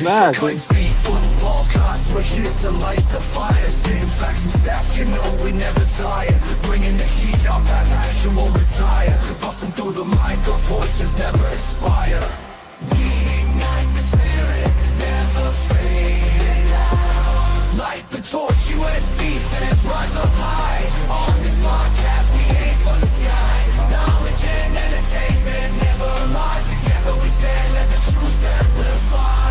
mad, dude. Football cards, we're here to light the fire. Spitting facts and stats, you know we never tire. Bringing the heat up, that passion won't retire. Busting through the mic, our voices never expire. We ignite the spirit, never fading out. Light the torch, USC fans rise up high. On this podcast, we aim for the sky. Knowledge and entertainment never lie. Together we stand, let the truth amplify.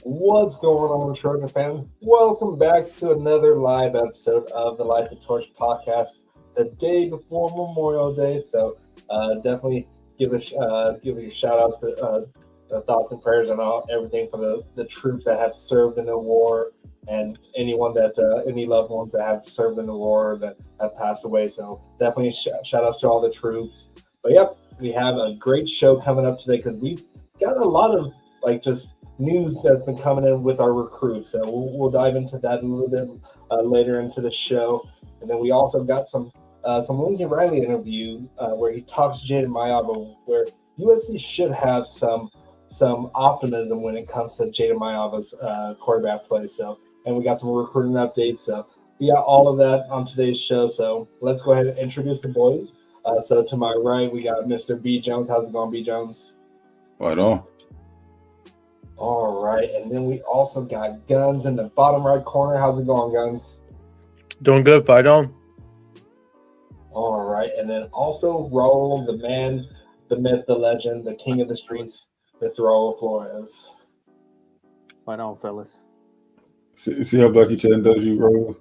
What's going on, Trojan fans? Welcome back to another live episode of the Light the Torch podcast. The day before Memorial Day, so definitely give a shout out to the thoughts and prayers and everything for the troops that have served in the war and anyone that any loved ones that have served in the war that have passed away. So definitely shout outs to all the troops. But yep, we have a great show coming up today because we've got a lot of just news that's been coming in with our recruits. So we'll dive into that a little bit later into the show. And then we also got some Lincoln Riley interview where he talks to Jaden Mayava, where USC should have some optimism when it comes to Jaden Mayava's quarterback play. So, and we got some recruiting updates. So we got all of that on today's show. So let's go ahead and introduce the boys. So to my right, we got Mr. B. Jones. How's it going, B. Jones? Right on. All right, and then we also got Guns in the bottom right corner. How's it going, Guns? Doing good, fight on. All right, and then also Raul, the man, the myth, the legend, the king of the streets, Mr. Raul Flores. Fight on, fellas. See how Bucky Chen does you, bro?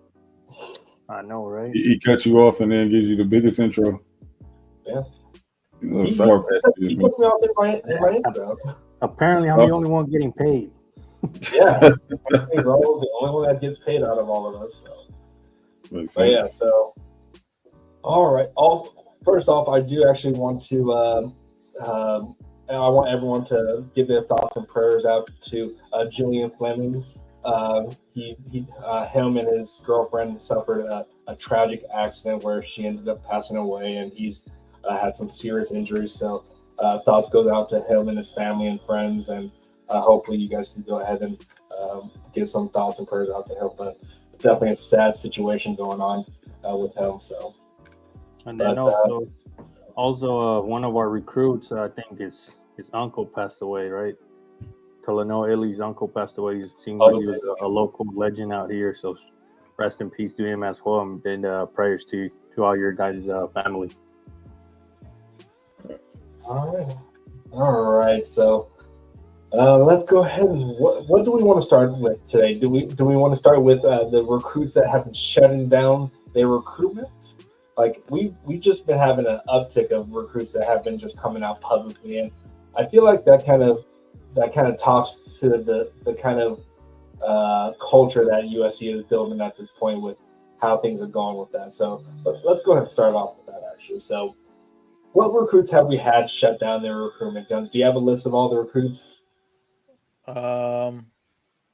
I know, right? He cuts you off and then gives you the biggest intro. Yeah. He puts me off in my intro. Apparently, I'm the only one getting paid. Yeah, I think Raul's the only one that gets paid out of all of us. So. But yeah, so all right. First off, I do actually want to. I want everyone to give their thoughts and prayers out to Julian Flemings. Him and his girlfriend suffered a tragic accident where she ended up passing away, and he's had some serious injuries. So. Thoughts goes out to him and his family and friends, and hopefully you guys can go ahead and give some thoughts and prayers out to him. But definitely a sad situation going on with him. So, and then also one of our recruits, I think his uncle passed away, right? Talanoa Ili's uncle passed away. He seemed like he was a local legend out here. So rest in peace to him as well, and prayers to all your guys' family. All right. So let's go ahead and what do we want to start with today? Do we want to start with the recruits that have been shutting down their recruitment? Like we just been having an uptick of recruits that have been just coming out publicly, and I feel like that kind of talks to the kind of culture that USC is building at this point with how things are going with that. So let's go ahead and start off with that actually. So. What recruits have we had shut down their recruitment? Guns? Do you have a list of all the recruits? Don't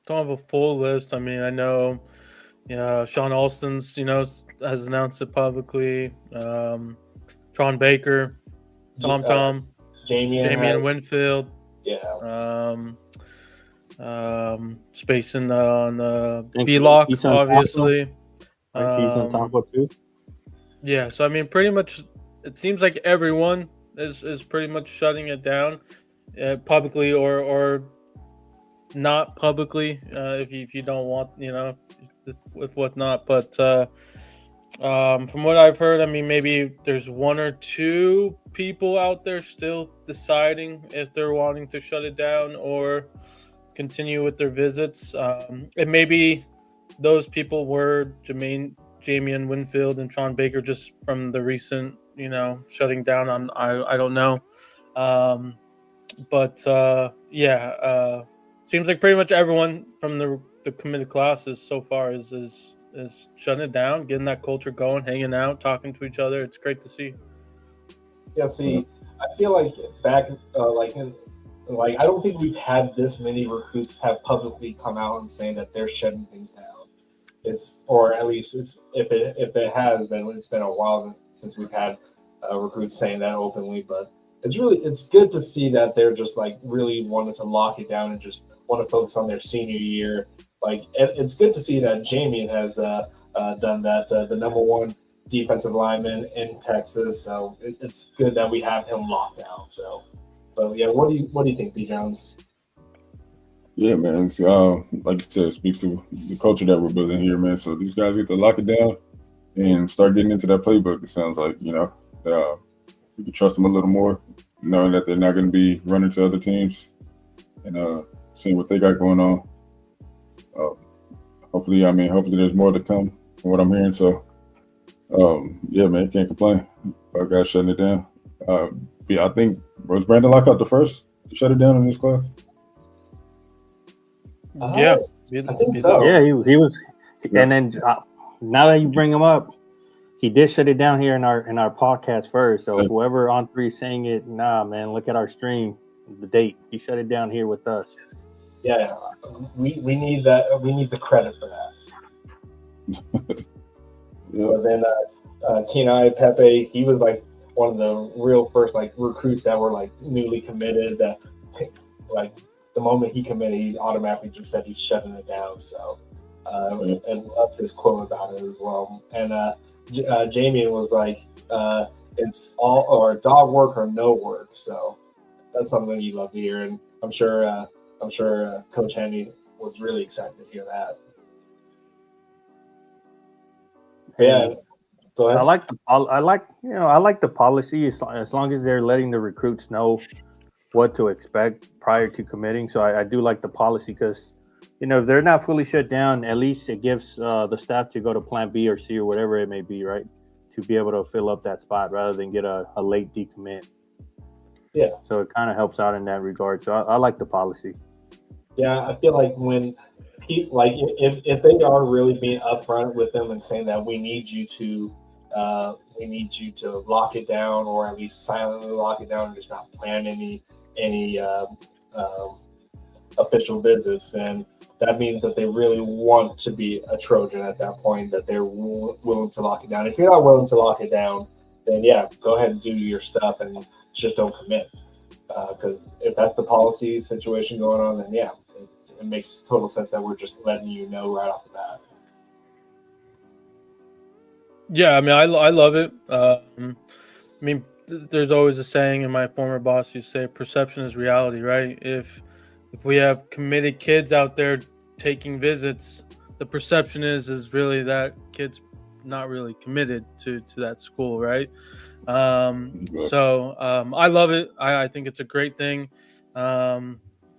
have a full list. I mean, I know, Sean Alston's, has announced it publicly. Tron Baker, Tom, Jamian Winfield. Yeah. Spacing on B-Lock, obviously. Too. Yeah, so I mean, pretty much. It seems like everyone is pretty much shutting it down, publicly or not publicly, if you don't want, with whatnot. But from what I've heard, I mean, maybe there's one or two people out there still deciding if they're wanting to shut it down or continue with their visits. And maybe those people were Jamian Winfield and Tron Baker, just from the recent, shutting down on, I don't know. Seems like pretty much everyone from the committed classes so far is shutting it down, getting that culture going, hanging out, talking to each other. It's great to see. Yeah, see, I feel like back, like I don't think we've had this many recruits have publicly come out and saying that they're shutting things down. Or at least if it has been, it's been a while since we've had recruits saying that openly. But it's good to see that they're just like really wanting to lock it down and just want to focus on their senior year. Like it's good to see that Jamie has done that. The number one defensive lineman in Texas, so it's good that we have him locked down. So, but yeah, what do you think, B. Jones? Yeah, man. It's, like you said, it speaks to the culture that we're building here, man. So these guys get to lock it down and start getting into that playbook. It sounds like, you know, we can trust them a little more, knowing that they're not going to be running to other teams and seeing what they got going on. Hopefully there's more to come from what I'm hearing. So, yeah, man, can't complain. Our guys shutting it down. Yeah, I think, was Brandon Lockout the first to shut it down in this class? Yeah, I think so. Yeah, he was. And then now that you bring him up, he did shut it down here in our podcast first. So whoever on 3 saying it, nah, man, look at our stream, the date. He shut it down here with us. Yeah, we need that. We need the credit for that. Yeah. But then Kenai Pepe, he was like one of the real first like recruits that were like newly committed. That like the moment he committed, he automatically just said he's shutting it down. So and loved his quote about it as well. And Jamie was like, it's all or dog work or no work. So that's something you love to hear, and I'm sure Coach Henry was really excited to hear that. Yeah, go ahead. I like the policy as long as they're letting the recruits know what to expect prior to committing. So I do like the policy because, you know, if they're not fully shut down, at least it gives the staff to go to plan B or C or whatever it may be, right? To be able to fill up that spot rather than get a late decommit. Yeah. So it kind of helps out in that regard. So I like the policy. Yeah, I feel like when if they are really being upfront with them and saying that we need you to lock it down or at least silently lock it down and just not plan any official visits, then that means that they really want to be a Trojan at that point, that they're willing to lock it down. If you're not willing to lock it down, then yeah, go ahead and do your stuff and just don't commit. Because if that's the policy situation going on, then yeah, it makes total sense that we're just letting you know right off the bat. Yeah, I mean, I love it. I mean, there's always a saying, and my former boss used to say, "Perception is reality." Right? If we have committed kids out there taking visits, the perception is really that kid's not really committed to that school, right? So I love it. I think it's a great thing.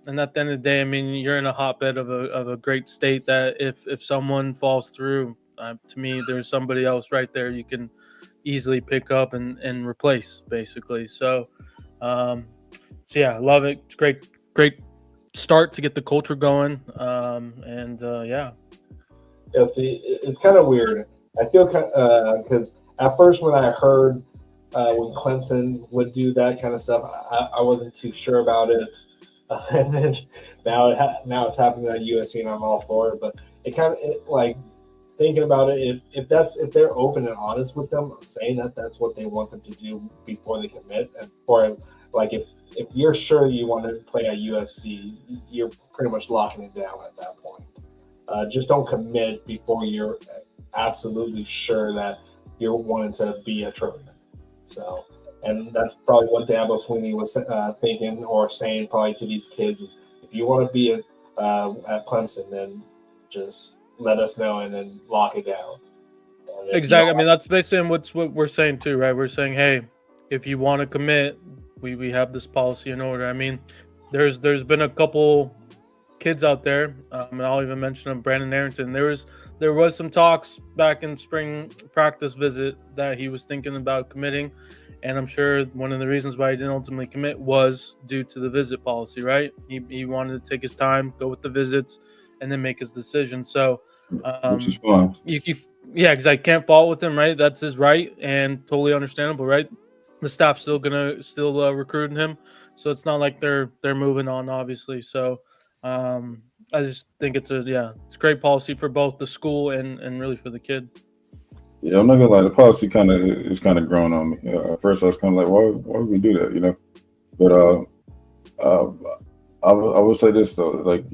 And at the end of the day, I mean, you're in a hotbed of a great state that if someone falls through, to me, there's somebody else right there you can easily pick up and replace, basically. So yeah, I love it. It's great start to get the culture going. Yeah. Yeah, see, it's kind of weird. I feel because at first when I heard when Clemson would do that kind of stuff, I wasn't too sure about it. And then now it's happening at USC, and I'm all for it. But it kind of like thinking about it, if they're open and honest with them, saying that that's what they want them to do before they commit, or like if you're sure you want to play at USC, you're pretty much locking it down at that point. Just don't commit before you're absolutely sure that you're wanting to be a Trojan. So, and that's probably what Dabo Swinney was thinking or saying probably to these kids is, if you want to be at Clemson, then just let us know and then lock it down. Exactly. I mean, that's basically what we're saying too, right? We're saying, hey, if you want to commit, we have this policy in order. I mean, there's been a couple kids out there, and I'll even mention them, Brandon Arrington. There was some talks back in spring practice visit that he was thinking about committing, and I'm sure one of the reasons why he didn't ultimately commit was due to the visit policy, right? He wanted to take his time, go with the visits, and then make his decision. So, which is fine. Yeah, because I can't fault with him, right? That's his right, and totally understandable, right? The staff's still recruiting him, so it's not like they're moving on, obviously. So I just think it's great policy for both the school and really for the kid. Yeah, I'm not gonna lie. The policy is kind of grown on me. At first, I was kind of like, why would we do that? You know, but uh, I will say this though, like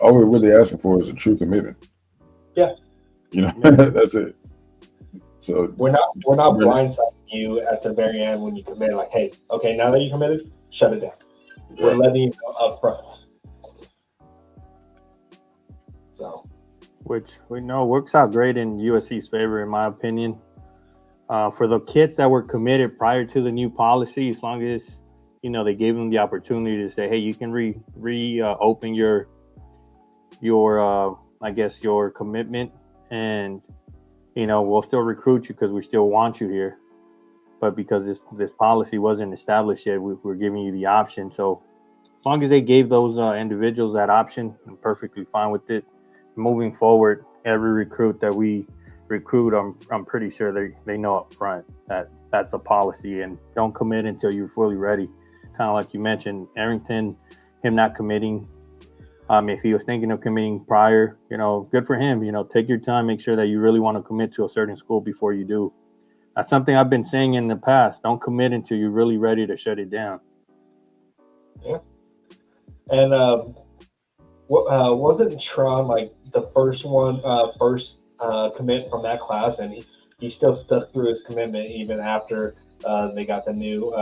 all we're really asking for is a true commitment. Yeah. You know, that's it. So we're not blindsiding you at the very end when you commit. Like, hey, okay, now that you committed, shut it down. We're letting you know up front. So, which we know works out great in USC's favor, in my opinion. For the kids that were committed prior to the new policy, as long as they gave them the opportunity to say, hey, you can open your I guess your commitment, and we'll still recruit you because we still want you here. But because this policy wasn't established yet, we're giving you the option. So as long as they gave those individuals that option, I'm perfectly fine with it. Moving forward, every recruit that we recruit, I'm pretty sure they know up front that that's a policy, and don't commit until you're fully ready. Kind of like you mentioned, Arrington, him not committing. If he was thinking of committing prior, good for him. Take your time, make sure that you really want to commit to a certain school before you do. That's something I've been saying in the past. Don't commit until you're really ready to shut it down. Yeah. And wasn't Tron like the first commit from that class, and he still stuck through his commitment even after they got the new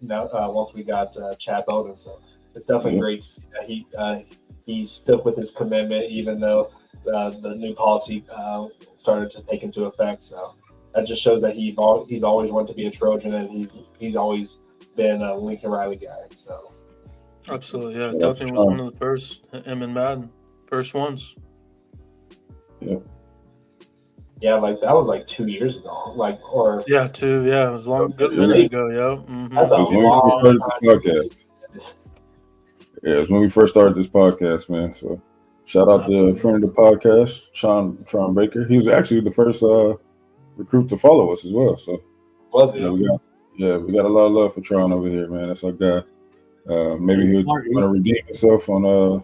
once we got Chad Bowden. So it's definitely great to see that he stuck with his commitment even though the new policy started to take into effect. So that just shows that he's always wanted to be a Trojan, and he's always been a Lincoln Riley guy. So absolutely, yeah, definitely was one of the first. Him and Madden, first ones. Yeah, like that was like 2 years ago, it was a good minute ago, yeah. Mm-hmm. That's a long time. Yeah, it was when we first started this podcast, man. So shout out to a friend of the podcast, Sean Baker. He was actually the first recruit to follow us as well. So was it? We got a lot of love for Tron over here, man. That's our guy. Maybe he'll want to redeem himself on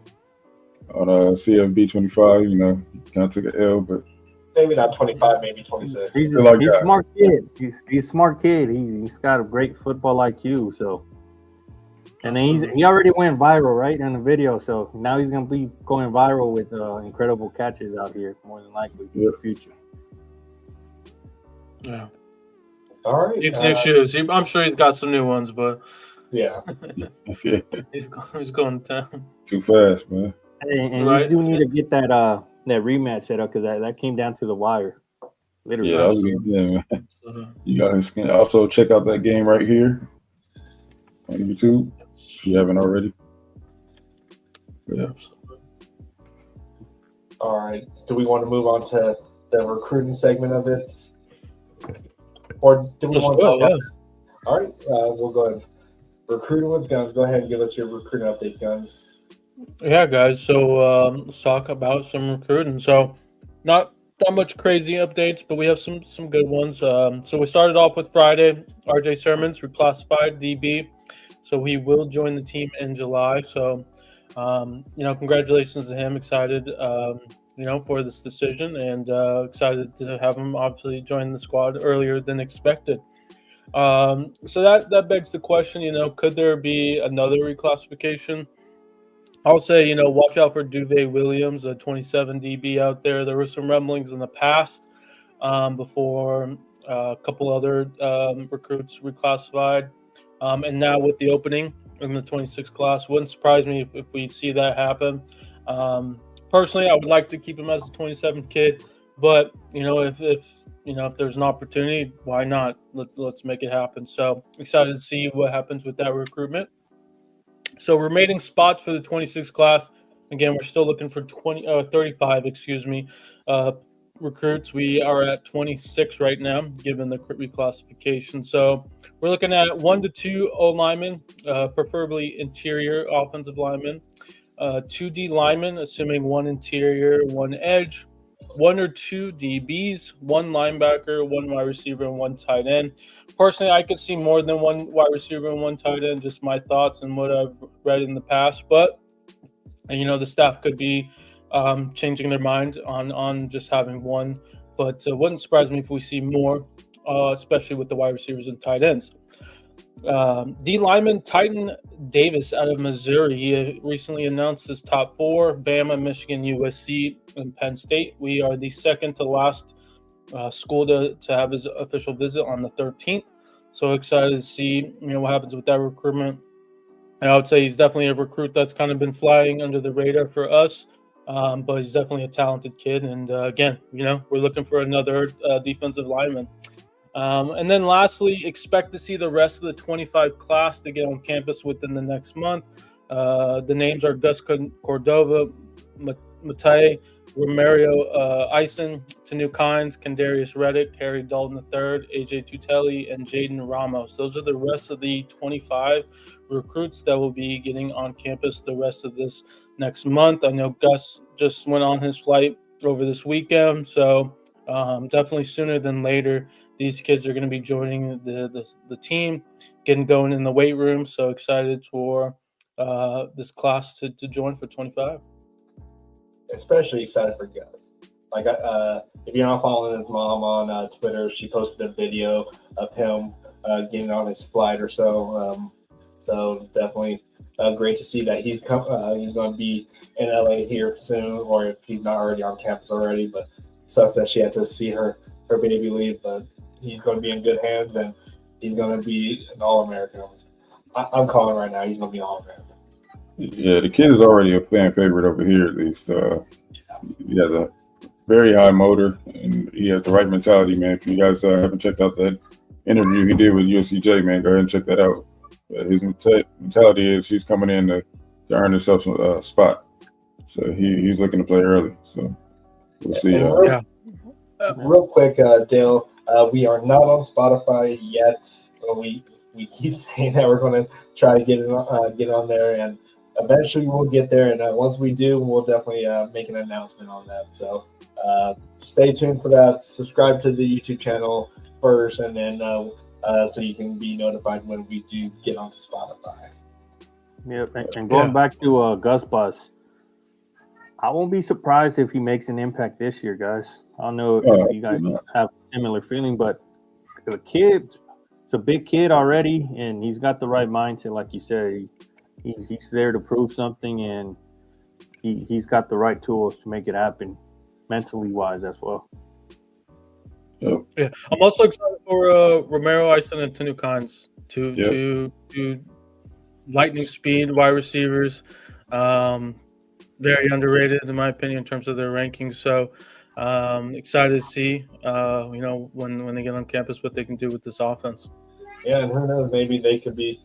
CFB 25. Kind of took an L, but maybe not 25, maybe 26. He's a smart kid. He's a smart kid. He's got a great football IQ. So, and then he already went viral, right, in the video. So now he's gonna be going viral with incredible catches out here, more than likely in the future. Yeah. All right. It's new shoes. I'm sure he's got some new ones, but yeah, he's going to town too fast, man. Hey, and you do need to get that rematch set up because that came down to the wire. Literally. Yeah, man. You guys can also check out that game right here on YouTube if you haven't already. Yeah. All right. Do we want to move on to the recruiting segment of it? Or do we want to talk about All right. We'll go ahead. Recruiting with Guns. Go ahead and give us your recruiting updates, Guns. Yeah, guys. So let's talk about some recruiting. So not that much crazy updates, but we have some good ones. So we started off with Friday. RJ Sermons, reclassified DB. So he will join the team in July. So, congratulations to him. Excited, for this decision, and excited to have him obviously join the squad earlier than expected. So that begs the question, could there be another reclassification? I'll say, watch out for Duve Williams, a 27 DB out there. There were some rumblings in the past before a couple other recruits reclassified. And now with the opening in the 26 class, wouldn't surprise me if we see that happen. Personally, I would like to keep him as a 27 kid, but if there's an opportunity, why not? Let's make it happen. So excited to see what happens with that recruitment. So remaining spots for the 26 class. Again, we're still looking for 35, recruits. We are at 26 right now, given the reclassification. So we're looking at 1 to 2 O linemen, preferably interior offensive linemen, 2 D linemen, assuming 1 interior, 1 edge, one or two DBs, one linebacker, one wide receiver, and one tight end. Personally, I could see more than one wide receiver and one tight end, just my thoughts and what I've read in the past. But, the staff could be changing their mind on just having one. But wouldn't surprise me if we see more, especially with the wide receivers and tight ends. D lineman Titan Davis out of Missouri. He recently announced his top four: Bama, Michigan, USC, and Penn State. We are the second to last school to have his official visit on the 13th. So excited to see what happens with that recruitment. And I would say he's definitely a recruit that's kind of been flying under the radar for us. But he's definitely a talented kid. And again, we're looking for another defensive lineman. And then lastly, expect to see the rest of the 25 class to get on campus within the next month. The names are Gus Cordova, Matei, Romario Eisen, Tanu Kynes, Kendarius Reddick, Harry Dalton III, AJ Tutelli, and Jaden Ramos. Those are the rest of the 25 recruits that will be getting on campus the rest of this next month. I know Gus just went on his flight over this weekend, so definitely sooner than later, these kids are going to be joining the team, getting going in the weight room. So excited for this class to join for 25. Especially excited for Gus. Like, if you're not following his mom on Twitter, she posted a video of him getting on his flight or so. So definitely great to see that he's going to be in LA here soon, or if he's not already on campus already. But sucks that she had to see her baby leave. But he's going to be in good hands, and he's going to be an All-American. I'm calling right now. He's going to be an All-American. Yeah, the kid is already a fan favorite over here, at least. He has a very high motor, and he has the right mentality, man. If you guys haven't checked out that interview he did with USCJ, man, go ahead and check that out. His mentality is he's coming in to earn himself a spot. So he's looking to play early. So we'll see. Real quick, Dale, we are not on Spotify yet. We keep saying that we're going to try to get on there, and eventually we'll get there. And once we do, we'll definitely make an announcement on that. So stay tuned for that. Subscribe to the YouTube channel first, and then so you can be notified when we do get on Spotify. Yeah, and going back to Gus Bus, I won't be surprised if he makes an impact this year, guys. I don't know if you guys have a similar feeling, but the kid, it's a big kid already, and he's got the right mindset, like you said. He's there to prove something, and he's got the right tools to make it happen, mentally wise as well. Yeah, I'm also excited for Romero Eisen and Tanu Kynes, two lightning speed wide receivers. Very underrated in my opinion in terms of their rankings. So excited to see when they get on campus what they can do with this offense. Yeah, and who knows? Maybe they could be.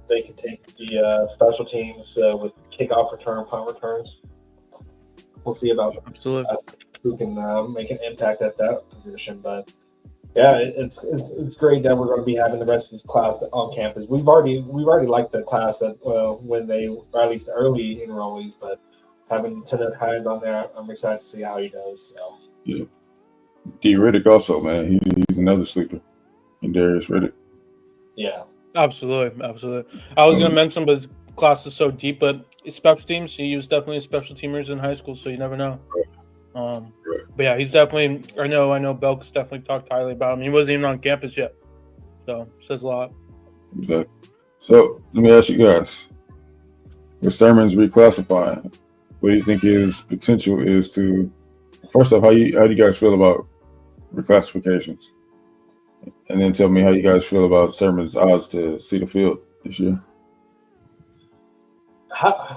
They could take the special teams with kickoff return, punt returns. We'll see about who can make an impact at that position. But yeah, it's great that we're going to be having the rest of this class on campus. We've already liked the class that when they were at least the early enrollees, but having Tanu Kynes on there, I'm excited to see how he does. So. Yeah, D. Riddick also, man, he's another sleeper. And Darius Riddick. Yeah, absolutely. I was going to mention, but his class is so deep. But special teams, he was definitely a special teamers in high school, so you never know. But yeah, he's definitely. I know. Belk's definitely talked highly about him. He wasn't even on campus yet, so says a lot. Exactly. So let me ask you guys: with Sermon's reclassifying, what do you think his potential is to? First off, how do you guys feel about reclassifications? And then tell me how you guys feel about Sermon's odds to see the field this year.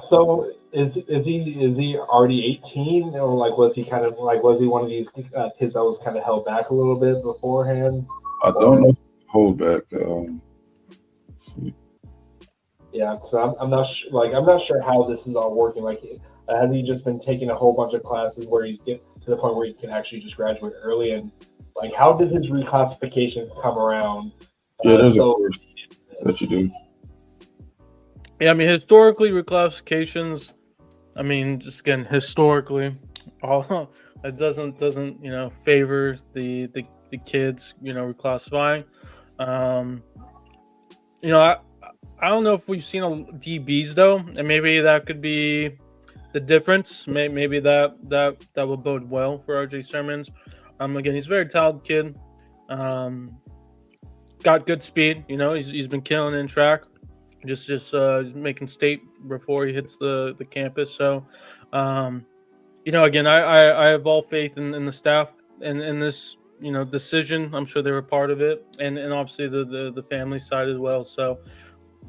So is he already 18, or was he one of these kids that was kind of held back a little bit beforehand? I don't know. Hold back. Yeah, so I'm not I'm not sure how this is all working. Has he just been taking a whole bunch of classes where he's get to the point where he can actually just graduate early? And how did his reclassification come around? Yeah, there's a course that you do. Yeah, I mean, historically, reclassifications, just again, historically, all It doesn't favor the kids reclassifying. Um, I don't know if we've seen a DBs though, and maybe that could be the difference. Maybe that will bode well for RJ Sermons. Again, he's a very talented kid. Um, got good speed. He's been killing in track. Just he's making state before he hits the campus. So, again, I have all faith in the staff and in this decision. I'm sure they were part of it, and obviously the family side as well. So,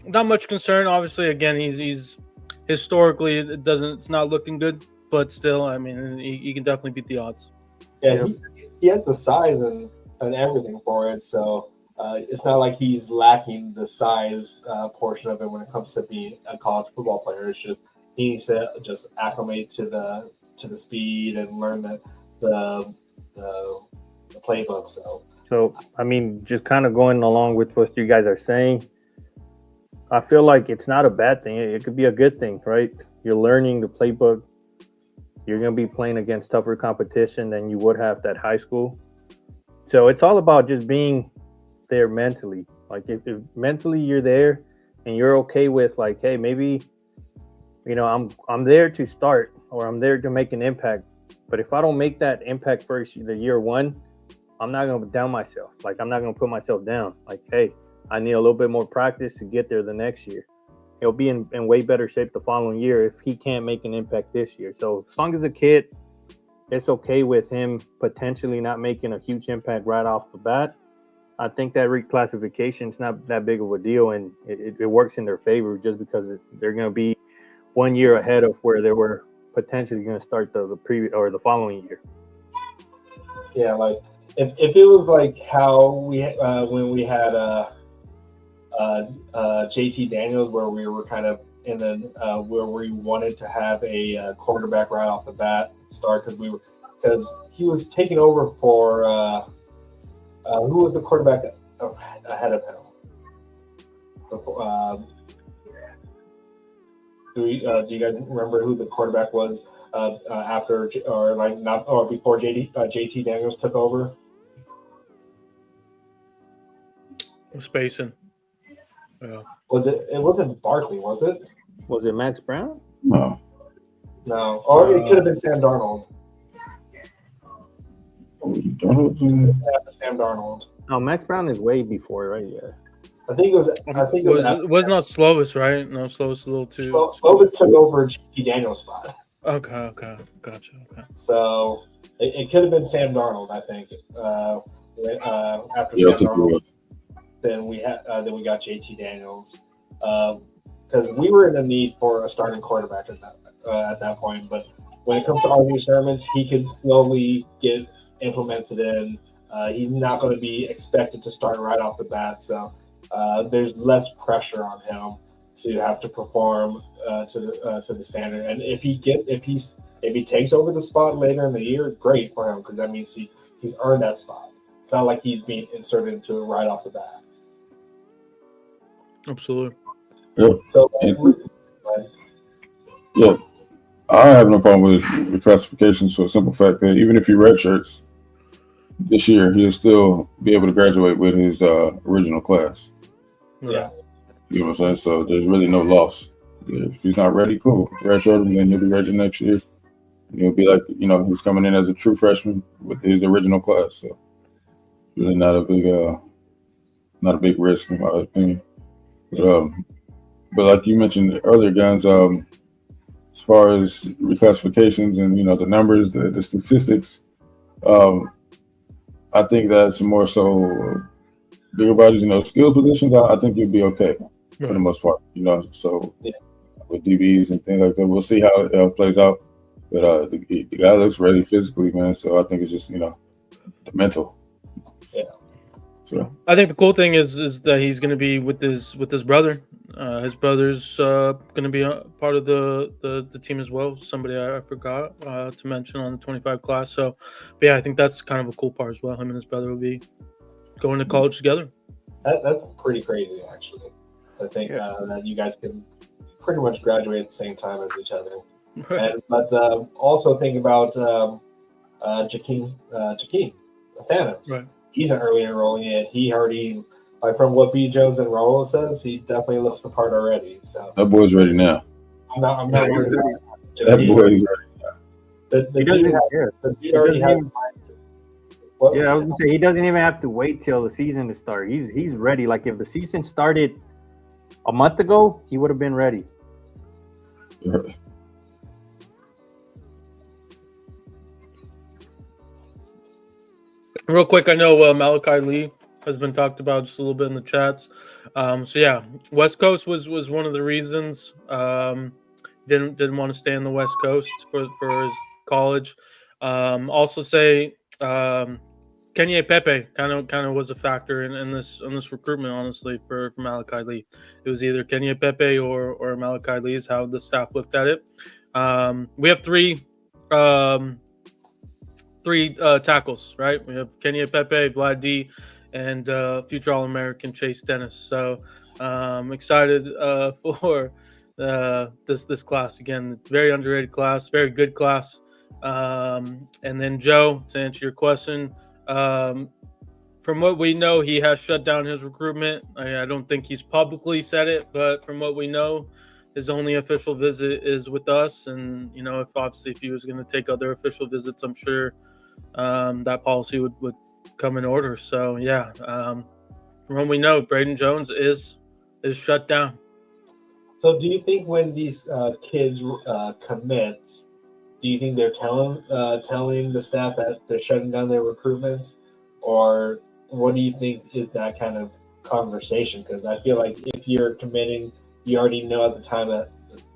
not much concern. Obviously, again, he's historically it's not looking good, but still, I mean, he can definitely beat the odds. Yeah, he has the size and everything for it, so it's not like he's lacking the size portion of it when it comes to being a college football player. It's just he needs to just acclimate to the speed and learn the playbook. So I mean, just kind of going along with what you guys are saying, I feel like it's not a bad thing. It could be a good thing, right? You're learning the playbook. You're going to be playing against tougher competition than you would have at high school. So it's all about just being there mentally. Like if mentally you're there and you're okay with like, hey, maybe, I'm there to start or I'm there to make an impact. But if I don't make that impact first, the year one, I'm not going to down myself. Like I'm not going to put myself down. Like, hey, I need a little bit more practice to get there the next year. He'll be in way better shape the following year if he can't make an impact this year. So as long as a kid, it's okay with him potentially not making a huge impact right off the bat, I think that reclassification is not that big of a deal, and it works in their favor just because they're going to be 1 year ahead of where they were potentially going to start the previous or the following year. Yeah, like if it was like how we when we had JT Daniels, where we were kind of in where we wanted to have a quarterback right off the bat start because he was taking over for who was the quarterback ahead of him. Do you guys remember who the quarterback was after or before JT Daniels took over? I'm spacing. Yeah. It wasn't Barkley, was it? Was it Max Brown? No. No. Or it could have been Sam Darnold. Sam Darnold. No, Max Brown is way before, right? Yeah. I think it was. Was not Slovis, right? No, Slovis a little too. Slovis took over JT Daniels' spot. Okay, gotcha. Okay. So it could have been Sam Darnold, I think. After Sam Darnold, then we got JT Daniels, because we were in the need for a starting quarterback at that point. But when it comes to RJ Sermons, he could slowly get implemented in. He's not going to be expected to start right off the bat, so there's less pressure on him to have to perform to the standard. And if he takes over the spot later in the year, great for him, because that means he's earned that spot. It's not like he's being inserted into it right off the bat. Absolutely. Yeah. So yeah, I have no problem with classifications for a simple fact that even if he redshirts this year, he'll still be able to graduate with his original class. Yeah. You know what I'm saying? So there's really no loss. If he's not ready, cool. Redshirt him, then he'll be ready next year. And he'll be like, he's coming in as a true freshman with his original class. So really not a big risk in my opinion. But like you mentioned earlier, Guns, as far as reclassifications and the numbers, the statistics, I think that's more so bigger bodies, skill positions. I think you'll be okay for the most part, So with DBs and things like that, we'll see how it plays out. But the guy looks ready physically, man. So I think it's just the mental. Yeah. So I think the cool thing is that he's going to be with his brother. His brother's going to be a part of the team as well. Somebody I forgot to mention on the 25 class. So, but yeah, I think that's kind of a cool part as well. Him and his brother will be going to college together. That's pretty crazy, actually. I think that you guys can pretty much graduate at the same time as each other. But also think about Jakeem Thanos. Right. He's an early enrolling, and he already, like from what B. Jones and Rolo says, he definitely looks the part already. So That boy's ready now. I'm not worried about That Jakeem. boy is ready. The He dude, doesn't. has, Yeah. the dude He already doesn't has. even- What? Yeah, I was gonna say he doesn't even have to wait till the season to start. He's ready. Like if the season started a month ago, he would have been ready. Real quick, I know Malachi Lee has been talked about just a little bit in the chats. So yeah, West Coast was one of the reasons. Didn't want to stay in the West Coast for his college. Also say Kenye Pepe kind of was a factor in this recruitment. Honestly, for Malachi Lee, it was either Kenye Pepe or Malachi Lee is how the staff looked at it. We have three tackles, right? We have Kenye Pepe, Vlad D, and future All-American Chase Dennis. So excited for this class again. Very underrated class, very good class. And then Joe, to answer your question, from what we know, he has shut down his recruitment. I don't think he's publicly said it, but from what we know, his only official visit is with us. And if he was going to take other official visits, I'm sure that policy would come in order. So yeah, from what we know, Braden Jones is shut down. So, do you think when these kids commit, do you think they're telling the staff that they're shutting down their recruitment, or what do you think is that kind of conversation? Because I feel like if you're committing, you already know at the time that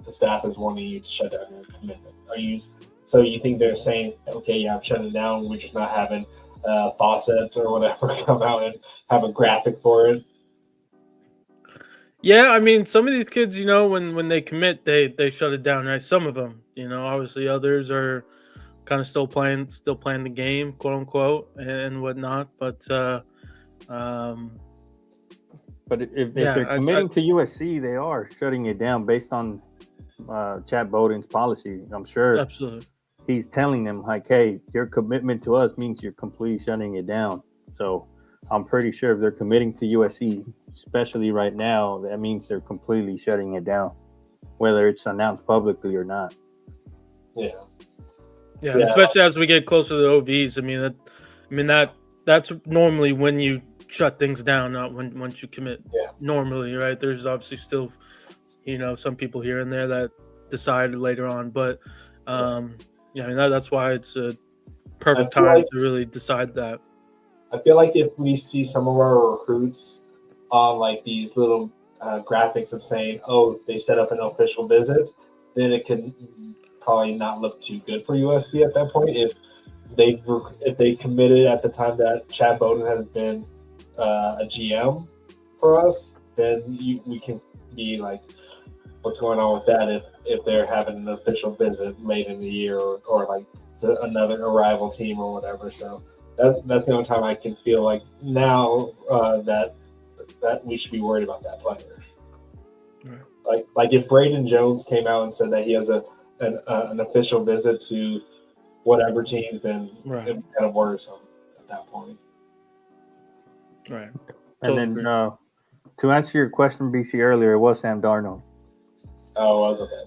the staff is wanting you to shut down your commitment. So you think they're saying, okay, yeah, I'm shutting down. We're just not having faucets or whatever come out and have a graphic for it. Yeah, I mean, some of these kids, when they commit, they shut it down. Right, some of them, obviously others are kind of still playing the game, quote unquote, and whatnot. But if they're committing to USC, they are shutting it down based on Chad Bowden's policy. I'm sure absolutely. He's telling them like, hey, your commitment to us means you're completely shutting it down. So I'm pretty sure if they're committing to USC, especially right now, that means they're completely shutting it down, whether it's announced publicly or not. Yeah. Yeah, especially as we get closer to the OVs. That's normally when you shut things down, not once you commit. Yeah. Normally, right? There's obviously still, some people here and there that decided later on, but that's why it's a perfect time to really decide that. I feel like if we see some of our recruits on like these little graphics of saying, "Oh, they set up an official visit," then it could probably not look too good for USC at that point. If they committed at the time that Chad Bowden has been a GM for us, then we can be like, what's going on with that if they're having an official visit late in the year or like to a rival team or whatever. So that's the only time I can feel like now that we should be worried about that player. Right. Like if Braden Jones came out and said that he has an official visit to whatever teams, then right. It kind of worrisome at that point. Right. And then to answer your question, BC, earlier, it was Sam Darnold. Oh, it was okay.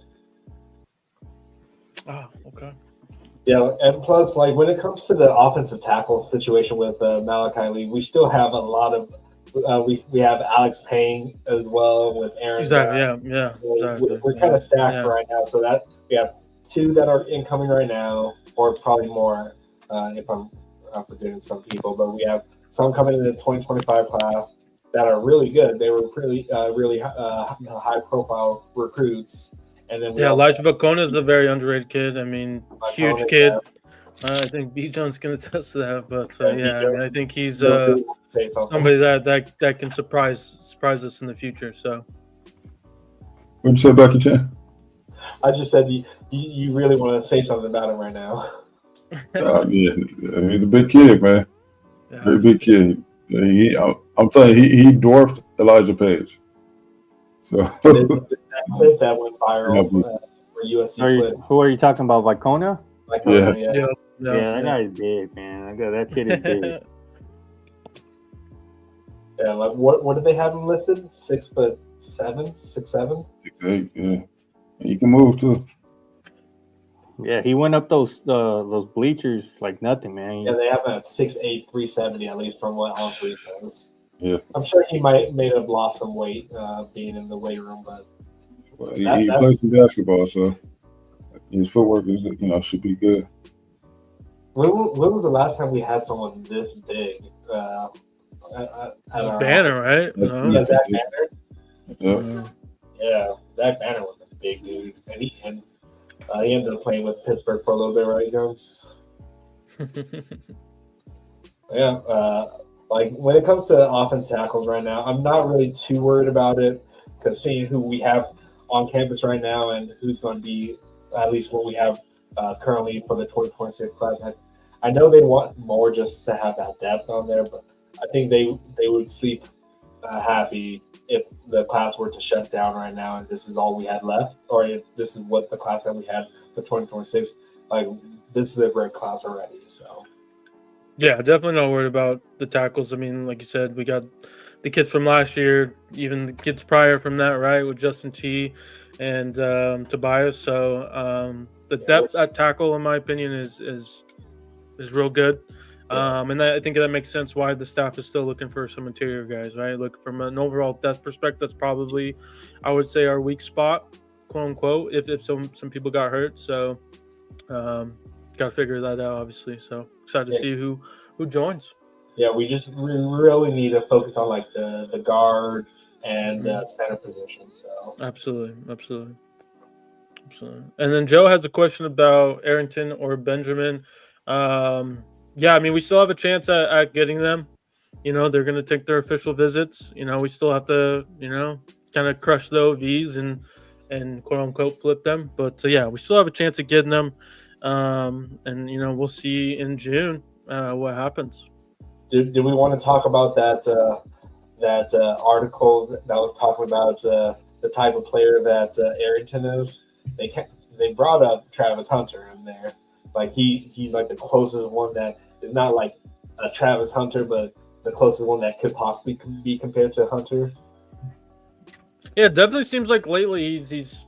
Oh, okay. Yeah, and plus, like when it comes to the offensive tackle situation with Malachi Lee, we still have a lot of. We have Alex Payne as well with Aaron. Exactly. Yeah. So exactly. We're kind of stacked right now, so that we have 2 that are incoming right now, or probably more if I'm forgetting some people. But we have some coming in the 2025 class that are really good. They were really high-profile recruits. And then Elijah Bacona is a very underrated kid. I mean, huge kid. I think B. Jones can attest to that. But I think he's somebody that can surprise us in the future. So, what'd you say about Chan? I just said you really want to say something about him right now. Yeah, he's a big kid, man. Yeah. Very big kid. I'm telling you, he dwarfed Elijah Page. So that went viral for USC. Who are you talking about, Vicona? Yeah. Yeah, that guy is big, man. That kid is big. Yeah, like what did they have him listed? 6'7", 6'7"? 6'8", yeah. He can move too. Yeah, he went up those bleachers like nothing, man. Yeah, they have him at 6'8", 370 at least from what Humphrey says. Yeah. I'm sure he may have lost some weight being in the weight room, but Well, he plays some basketball, so his footwork is should be good. when was the last time we had someone this big? Banner, right? Yeah, Zach Banner. Yeah. Yeah, Zach Banner was a big dude, and he ended up playing with Pittsburgh for a little bit, right, Jones? Yeah, like when it comes to offense tackles right now, I'm not really too worried about it because seeing who we have on campus right now and who's going to be at least what we have currently for the 2026 class, I know they want more just to have that depth on there, but I think they would sleep happy if the class were to shut down right now and this is all we had left, or if this is what the class that we had for 2026. Like, this is a great class already, so. Yeah, definitely not worried about the tackles. I mean, like you said, we got the kids from last year, even the kids prior from that, right, with Justin T and Tobias. So the depth at tackle, in my opinion, is real good. And I think that makes sense why the staff is still looking for some interior guys, right? Look, from an overall depth perspective, that's probably, I would say, our weak spot, quote unquote, if some people got hurt. So got to figure that out, obviously. So excited to see who joins. Yeah, we really need to focus on like the guard and center position. So absolutely. And then Joe has a question about Arrington or Benjamin. Yeah, I mean, we still have a chance at getting them. They're going to take their official visits. We still have to, kind of crush the OVs and quote unquote flip them. But yeah, we still have a chance of getting them. And we'll see in June what happens. Do we want to talk about that article that was talking about the type of player that Arrington is? They brought up Travis Hunter in there. Like he's like the closest one that is not like a Travis Hunter, but the closest one that could possibly be compared to Hunter. Yeah, it definitely seems like lately he's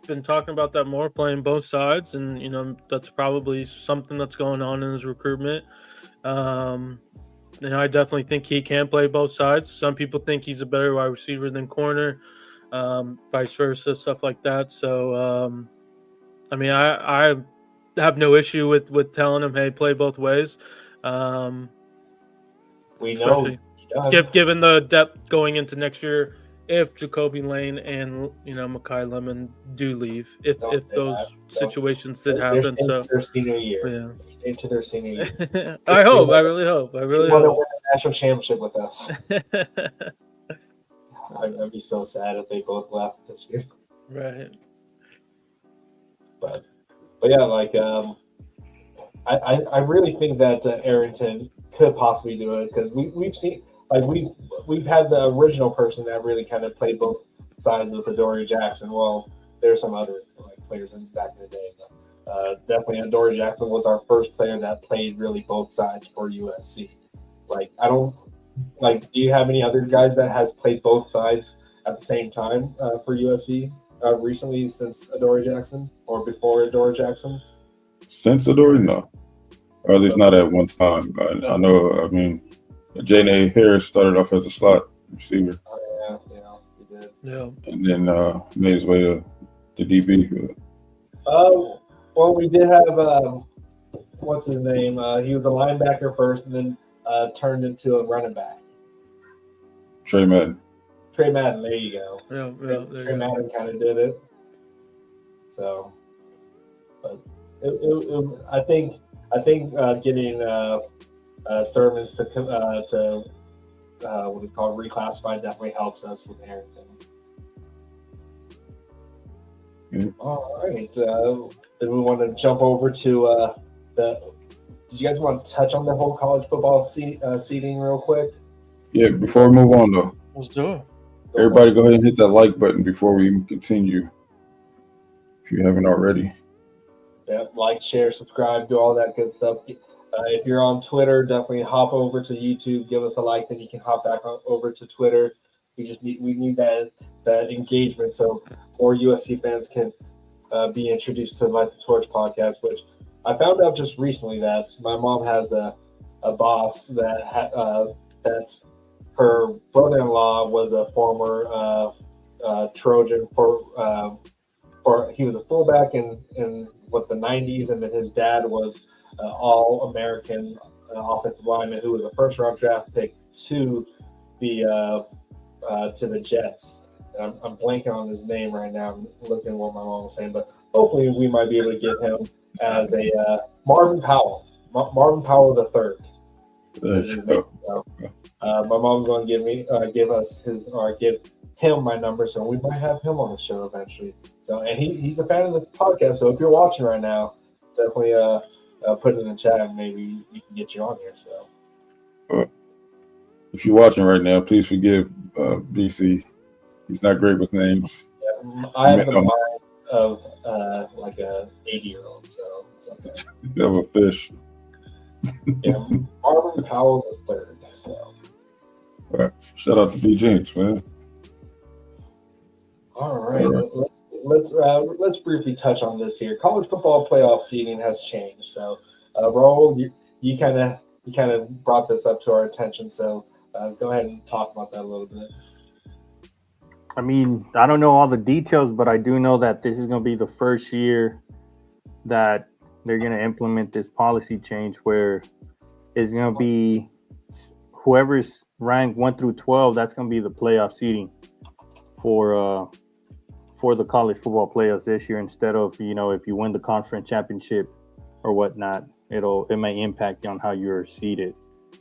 been talking about that more, playing both sides, and that's probably something that's going on in his recruitment. I definitely think he can play both sides. Some people think he's a better wide receiver than corner, vice versa, stuff like that. So, I mean, I have no issue with telling him, hey, play both ways. We know, given the depth going into next year, if Jacoby Lane and Mekhi Lemon do leave, if those situations did happen, so their senior year, yeah, into their senior year. I really hope. Want to win a national championship with us. I'd be so sad if they both left this year. Right. But yeah, like I really think that Arrington could possibly do it because we've seen. Like we've had the original person that really kind of played both sides with Adoree Jackson. Well, there's some other players back in the day, but definitely Adoree Jackson was our first player that played really both sides for USC. Do you have any other guys that has played both sides at the same time for USC recently since Adoree Jackson or before Adoree Jackson? Since Adoree, no, or at least not at one time. I know. I mean. J.N.A. Harris started off as a slot receiver. Oh, yeah, he did. Yeah. And then made his way to DB. Well, we did have, what's his name? He was a linebacker first and then turned into a running back. Trey Madden, there you go. Yeah, Trey Madden kind of did it. So, but I think getting Thurman's to what is called reclassified definitely helps us with Arrington. Mm-hmm. All right, then we want to jump over to did you guys want to touch on the whole college football seating real quick? Yeah, before we move on though, let's do it. Everybody go ahead and hit that like button before we continue, if you haven't already. Yeah, like, share, subscribe, do all that good stuff. If you're on Twitter, definitely hop over to YouTube, give us a like, then you can hop back over to Twitter. We need that engagement so more USC fans can be introduced to Light the Torch podcast, which I found out just recently that my mom has a boss that her brother-in-law was a former Trojan for he was a fullback in the 90s, and then his dad was all American offensive lineman who was a first round draft pick to the Jets. I'm blanking on his name right now. I'm looking at what my mom was saying, but hopefully we might be able to get him as a Marvin Powell. Marvin Powell the third. So, my mom's going to give him my number, so we might have him on the show eventually. So, and he's a fan of the podcast. So if you're watching right now, definitely put it in the chat, and maybe we can get you on here. So, if you're watching right now, please forgive BC. He's not great with names. Yeah, I have the mind of like a 80-year-old, so it's okay. You have a fish. Yeah, Marvin Powell the third. So, all right. Shout out to B James, man. All right. Let's briefly touch on this here. College football playoff seeding has changed. So, Raul, you kind of brought this up to our attention. So, go ahead and talk about that a little bit. I mean, I don't know all the details, but I do know that this is going to be the first year that they're going to implement this policy change where it's going to be whoever's ranked 1 through 12. That's going to be the playoff seeding for the college football playoffs this year, instead of, if you win the conference championship or whatnot, it may impact on how you're seeded.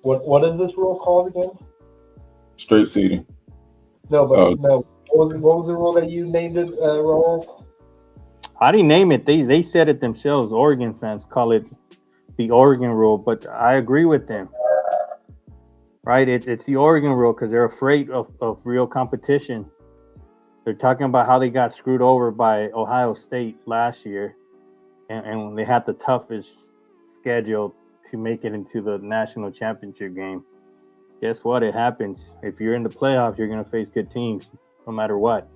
What is this rule called again? Straight seeding. No, but no. What was the rule that you named it, Raul? I didn't name it. They said it themselves. Oregon fans call it the Oregon rule, but I agree with them. Right? It's the Oregon rule because they're afraid of real competition. They're talking about how they got screwed over by Ohio State last year, and they had the toughest schedule to make it into the national championship game. Guess what? It happens. If you're in the playoffs, you're going to face good teams no matter what.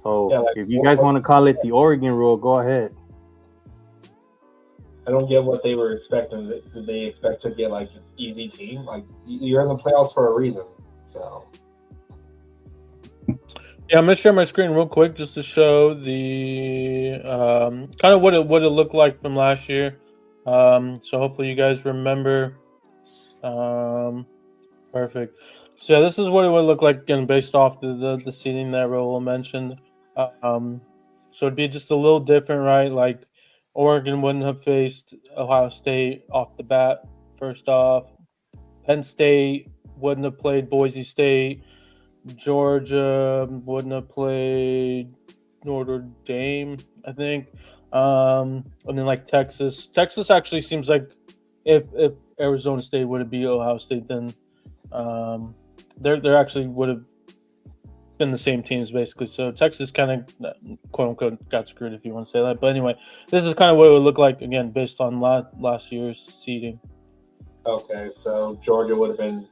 So if you guys want to call it the Oregon rule, go ahead. I don't get what they were expecting. Did they expect to get like an easy team? Like, you're in the playoffs for a reason. So. Yeah, I'm gonna share my screen real quick just to show the kind of what it looked like from last year. So hopefully you guys remember. Perfect. So this is what it would look like again based off the seating that Raul mentioned. So it'd be just a little different, right? Like Oregon wouldn't have faced Ohio State off the bat. First off, Penn State wouldn't have played Boise State. Georgia wouldn't have played Notre Dame, I think. And then like Texas. Texas actually seems like if Arizona State would have beat Ohio State, then there actually would have been the same teams basically. So Texas kind of quote unquote got screwed, if you want to say that. But anyway, this is kind of what it would look like again based on last year's seeding. Okay, so Georgia would have been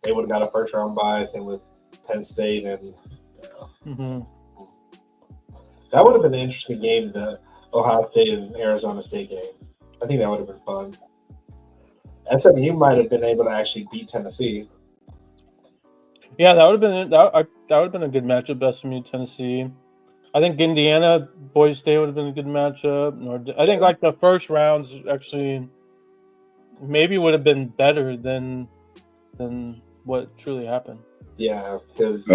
they would have got a first round bye, same with Penn State, and that would have been an interesting game, the Ohio State and Arizona State game. I think that would have been fun. SMU might have been able to actually beat Tennessee. Yeah, that would have been a good matchup. SMU Tennessee. I think Indiana Boise State would have been a good matchup. I think like the first rounds actually maybe would have been better than what truly happened. Yeah, because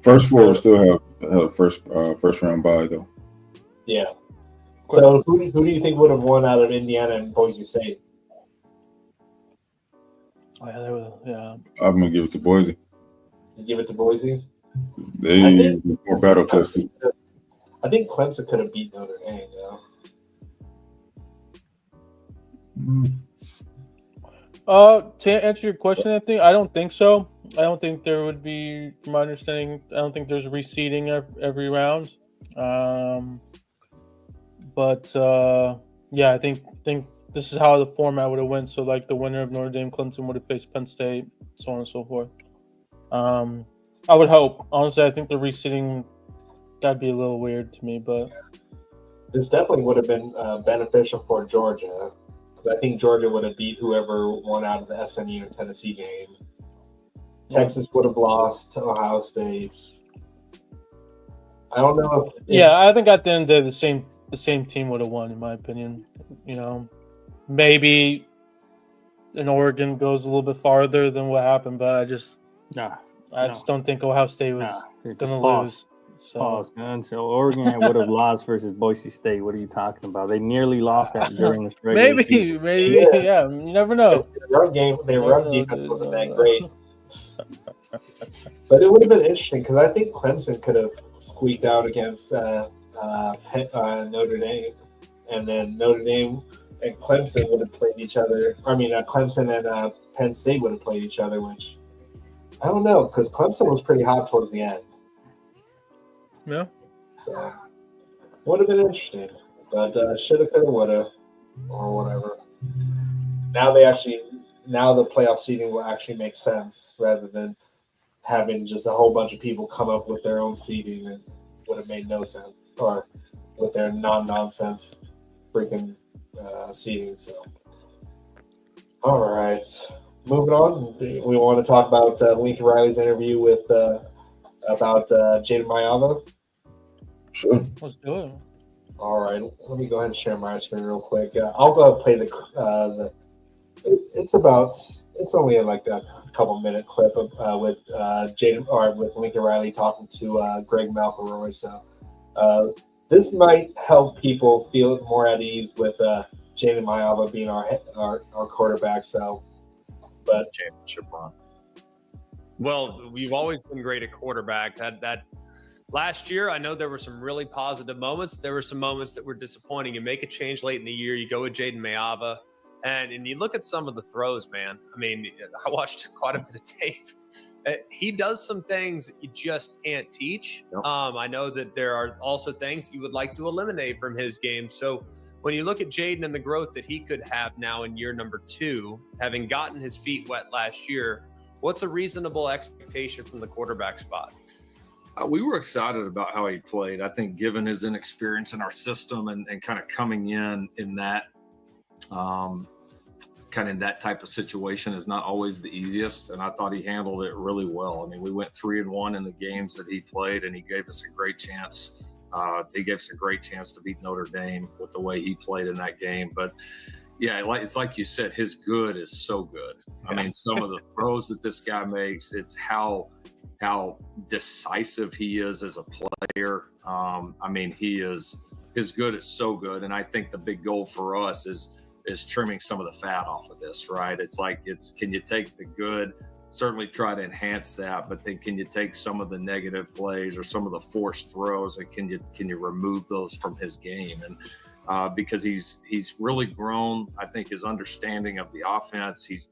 first four will still have first round bye though. Yeah. So who do you think would have won out of Indiana and Boise State? Oh, yeah. I'm gonna give it to Boise. You give it to Boise? They were more battle tested. I think Clemson could have beat Notre Dame, To answer your question, I don't think so. I don't think there would be, from my understanding, I don't think there's reseeding every round. But yeah, I think this is how the format would have went. So like the winner of Notre Dame Clemson would have faced Penn State, so on and so forth. I would hope. Honestly, I think the reseeding, that'd be a little weird to me, but This definitely would have been beneficial for Georgia, because I think Georgia would have beat whoever won out of the SMU and Tennessee game. Texas would have lost to Ohio State. I don't know if yeah, I think at the end of the day, the same team would have won, in my opinion. You know, maybe an Oregon goes a little bit farther than what happened, but I just don't think Ohio State was gonna lose. So. Pause, man. So Oregon would have lost versus Boise State. What are you talking about? They nearly lost that during this regular season. Maybe, yeah. You never know. Their run defense wasn't that great. But it would have been interesting because I think Clemson could have squeaked out against Notre Dame, and then Notre Dame and Clemson would have played each other. I mean, Clemson and Penn State would have played each other, which I don't know, because Clemson was pretty hot towards the end. Yeah. So would have been interesting, but shoulda, coulda, woulda, or whatever. Now the playoff seeding will actually make sense rather than having just a whole bunch of people come up with their own seeding and would have made no sense, or with their non-nonsense freaking seeding. So, all right, moving on. We want to talk about Lincoln Riley's interview with about Jaden Mayava. Sure. Let's do it. All right, let me go ahead and share my screen real quick. I'll go play the. It's only like a couple minute clip of, with Jaden or with Lincoln Riley talking to Greg McElroy. So this might help people feel more at ease with Jaden Mayava being our quarterback. So, but championship run. Well, we've always been great at quarterback. That last year, I know there were some really positive moments. There were some moments that were disappointing. You make a change late in the year. You go with Jaden Mayava. And you look at some of the throws, man. I mean, I watched quite a bit of tape. He does some things that you just can't teach. Yep. I know that there are also things you would like to eliminate from his game. So when you look at Jaden and the growth that he could have now in year number 2, having gotten his feet wet last year, what's a reasonable expectation from the quarterback spot? We were excited about how he played. I think given his inexperience in our system and kind of coming in that kind of that type of situation is not always the easiest, and I thought he handled it really well. I mean, we went 3-1 in the games that he played, and he gave us a great chance. He gave us a great chance to beat Notre Dame with the way he played in that game. But yeah, it's like you said, his good is so good. I mean, some of the throws that this guy makes, it's how decisive he is as a player. I mean, his good is so good, and I think the big goal for us is trimming some of the fat off of this, right? Can you take the good, certainly try to enhance that, but then can you take some of the negative plays or some of the forced throws, and can you remove those from his game? And because he's really grown, I think his understanding of the offense, he's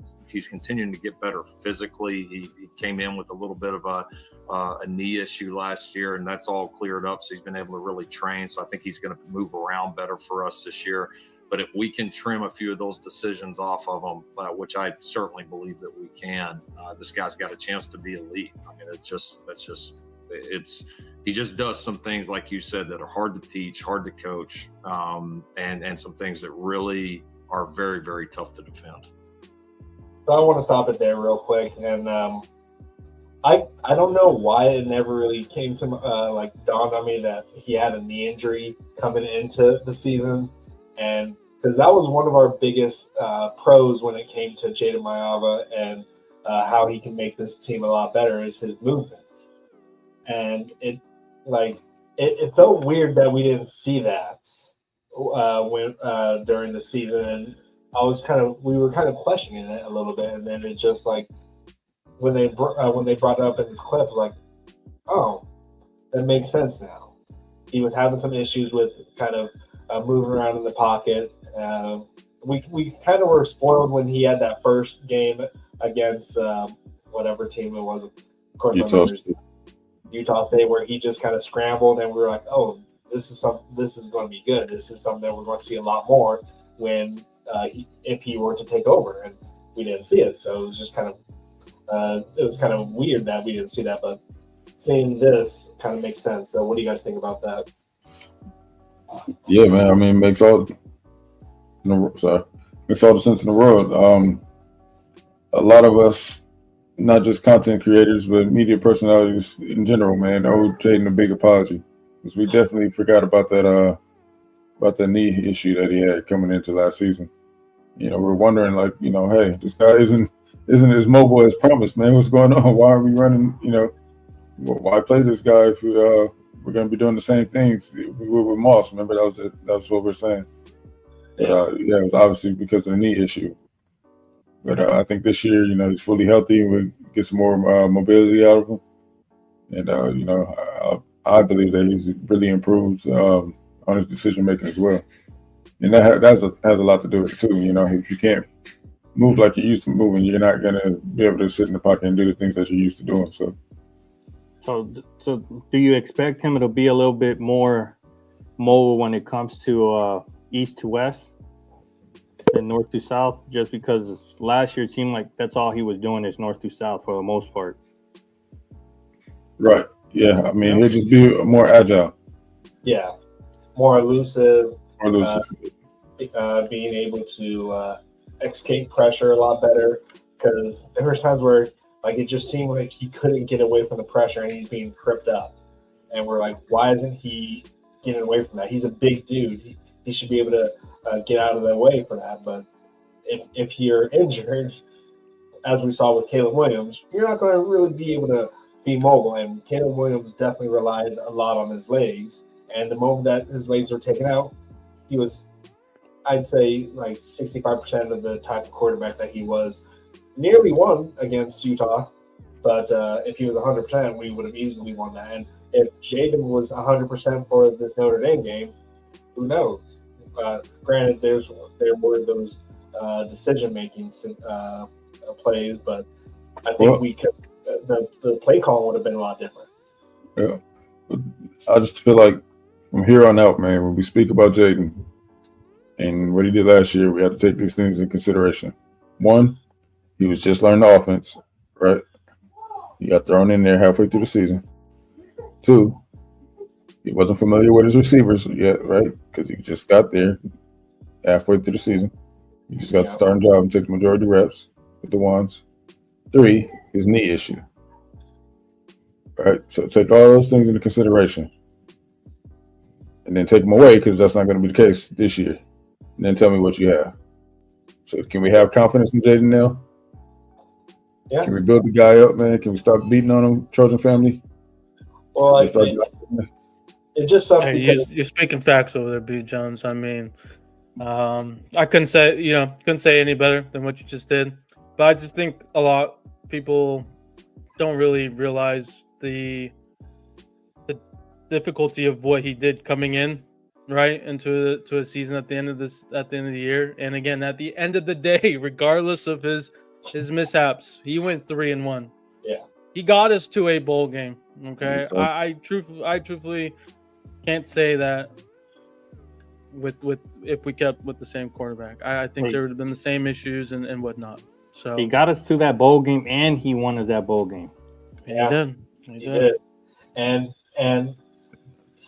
continuing to get better physically. He came in with a little bit of a knee issue last year, and that's all cleared up. So he's been able to really train. So I think he's going to move around better for us this year. But if we can trim a few of those decisions off of him, which I certainly believe that we can, this guy's got a chance to be elite. I mean, he just does some things, like you said, that are hard to teach, hard to coach, and some things that really are very, very tough to defend. So I want to stop it there real quick, and I don't know why it never really came to dawned on me that he had a knee injury coming into the season, and because that was one of our biggest pros when it came to Jaden Mayava and how he can make this team a lot better is his movement. And it felt weird that we didn't see that when during the season, and we were kind of questioning it a little bit, and then it just like when they brought it up in this clip, like, oh, that makes sense now. He was having some issues with kind of moving around in the pocket. We kind of were spoiled when he had that first game against whatever team it was. Of course, Utah State, where he just kind of scrambled, and we were like, "Oh, this is going to be good. This is something that we're going to see a lot more when if he were to take over, and we didn't see it. So it was just kind of weird that we didn't see that, but seeing this kind of makes sense. So what do you guys think about that? Yeah, man. I mean, makes all the sense in the world. A lot of us, not just content creators, but media personalities in general, man, owe Jaden a big apology, because we definitely forgot about that knee issue that he had coming into last season. We're wondering, like, hey, this guy isn't as mobile as promised, man. What's going on? Why are we running? Why play this guy if we're going to be doing the same things we were with Moss? Remember, that was what we're saying. But yeah, it was obviously because of the knee issue. But I think this year, he's fully healthy. We get some more mobility out of him, and I believe that he's really improved on his decision making as well. And that has a lot to do with it too. If you can't move like you used to moving, you're not gonna be able to sit in the pocket and do the things that you're used to doing. So do you expect him to be a little bit more mobile when it comes to east to west than north to south? Just because last year it seemed like that's all he was doing is north to south for the most part. Right. Yeah. I mean, he'll just be more agile. Yeah. More elusive. Being able to escape pressure a lot better, because there were times where it just seemed like he couldn't get away from the pressure and he's being tripped up, and we're like, why isn't he getting away from that? He's a big dude. He should be able to get out of the way for that. But if you're injured, as we saw with Caleb Williams, you're not going to really be able to be mobile, and Caleb Williams definitely relied a lot on his legs, and the moment that his legs were taken out, he was, I'd say, like 65% of the type of quarterback that he was. Nearly won against Utah, but if he was 100%, we would have easily won that. And if Jaden was 100% for this Notre Dame game, who knows? Granted, there were those decision-making plays, but I think we could. The play call would have been a lot different. Yeah, I just feel like from here on out, man, when we speak about Jaden and what he did last year, we have to take these things in consideration. One, he was just learning the offense, right? He got thrown in there halfway through the season. Two, he wasn't familiar with his receivers yet, right? Because he just got there halfway through the season. He just got the starting job and took the majority reps with the ones. Three, his knee issue. All right, so take all those things into consideration. And then take them away, because that's not going to be the case this year. And then tell me what you have. So can we have confidence in Jaden now? Yeah. Can we build the guy up, man? Can we start beating on him, Trojan family? Well, it just sucks because you're speaking facts over there, B. Jones. I mean, I couldn't say any better than what you just did. But I just think a lot of people don't really realize the difficulty of what he did coming in right into a season at the end of the year. And again, at the end of the day, regardless of his mishaps, he went 3-1. Yeah, he got us to a bowl game. Okay, Exactly. I truthfully can't say that with if we kept with the same quarterback. I think there would have been the same issues and whatnot. So he got us to that bowl game, and he won us that bowl game. Yeah, he did. And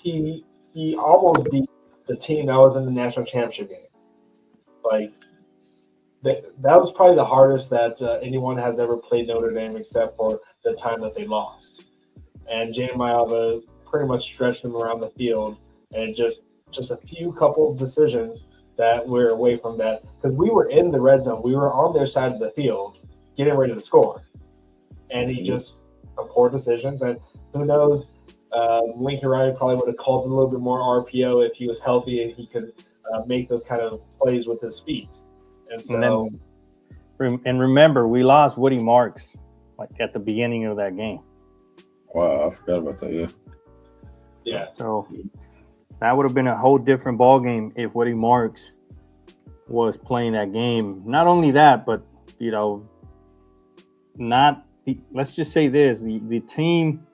he almost beat the team that was in the national championship game. Like that was probably the hardest that anyone has ever played Notre Dame, except for the time that they lost. And Jaden Maiava pretty much stretched them around the field, and just a few couple of decisions that we're away from that, because we were in the red zone, we were on their side of the field, getting ready to score, and he just poor decisions. And who knows? Lincoln Riley probably would have called a little bit more RPO if he was healthy and he could make those kind of plays with his feet. And so, and remember, we lost Woody Marks like at the beginning of that game. Wow, I forgot about that. Yeah. Yeah. So that would have been a whole different ball game if Woody Marks was playing that game. Not only that, but let's just say this: the team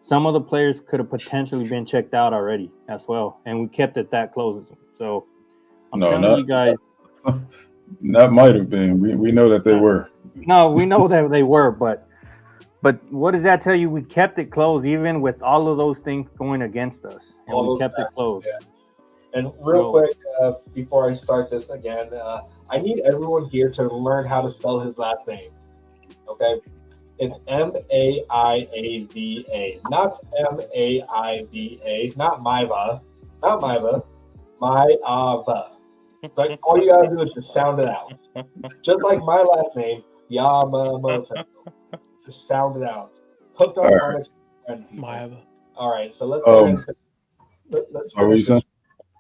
some of the players could have potentially been checked out already as well, and we kept it that close. So I'm telling you guys, that might have been. We know that they were. No, we know that they were, but what does that tell you? We kept it close, even with all of those things going against us, and we kept it close. Yeah. And real quick, before I start this again, I need everyone here to learn how to spell his last name. Okay, it's Maiava, not Maiva, not Maiva, Maiava. But all you gotta do is just sound it out, just like my last name, Yamamoto. Just sound it out. Hooked on phonics. Maiava. All right, so let's go ahead. Let's finish this.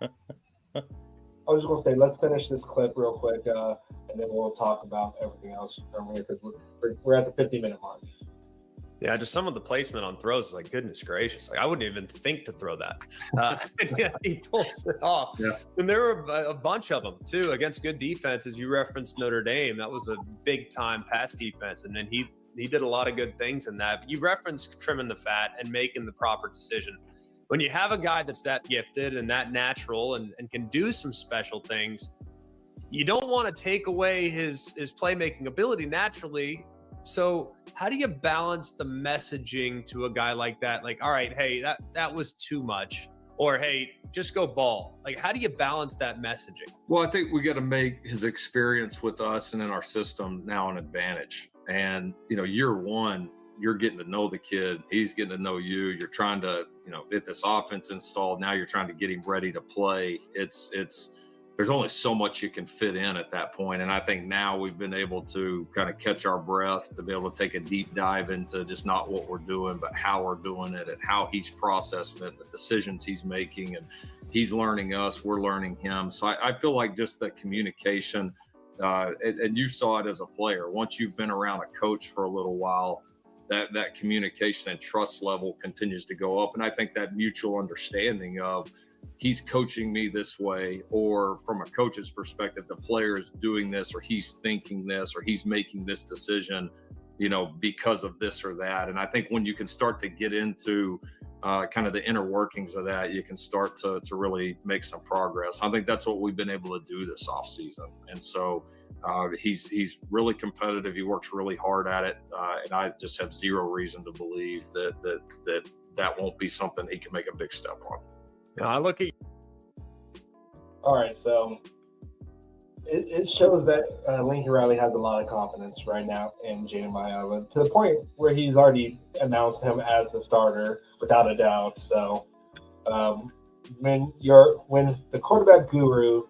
I was just gonna say, let's finish this clip real quick, and then we'll talk about everything else from here because we're at the 50-minute mark. Yeah, just some of the placement on throws is like, goodness gracious. Like, I wouldn't even think to throw that. And yeah, he pulls it off. Yeah. And there were a bunch of them, too, against good defenses. You referenced Notre Dame. That was a big-time pass defense. And then he did a lot of good things in that. But you referenced trimming the fat and making the proper decision. When you have a guy that's that gifted and that natural and can do some special things, you don't want to take away his playmaking ability naturally. So how do you balance the messaging to a guy like that? Like, all right, hey, that was too much. Or, hey, just go ball. Like, how do you balance that messaging? Well, I think we got to make his experience with us and in our system now an advantage. And, year one, you're getting to know the kid. He's getting to know you. You're trying to, get this offense installed. Now you're trying to get him ready to play. There's only so much you can fit in at that point. And I think now we've been able to kind of catch our breath to be able to take a deep dive into just not what we're doing, but how we're doing it and how he's processing it, the decisions he's making, and he's learning us, we're learning him. So I feel like just the communication, and you saw it as a player. Once you've been around a coach for a little while, that communication and trust level continues to go up. And I think that mutual understanding of he's coaching me this way, or from a coach's perspective, the player is doing this, or he's thinking this, or he's making this decision, because of this or that. And I think when you can start to get into kind of the inner workings of that, you can start to really make some progress. I think that's what we've been able to do this offseason. And so he's really competitive. He works really hard at it. And I just have zero reason to believe that won't be something he can make a big step on. I look at. All right, so it shows that Lincoln Riley has a lot of confidence right now in Jaden Maiava, to the point where he's already announced him as the starter without a doubt. So when the quarterback guru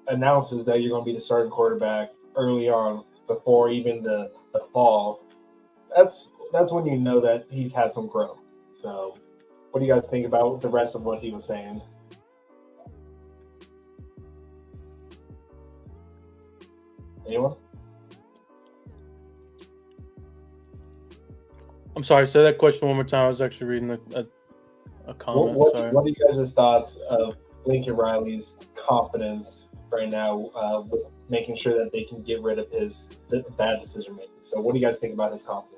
announces that you're going to be the starting quarterback early on, before even the fall, that's when you know that he's had some growth. So what do you guys think about the rest of what he was saying? Anyone? I'm sorry, say that question one more time. I was actually reading a comment. What are you guys' thoughts of Lincoln Riley's confidence right now with making sure that they can get rid of his bad decision making? So what do you guys think about his confidence?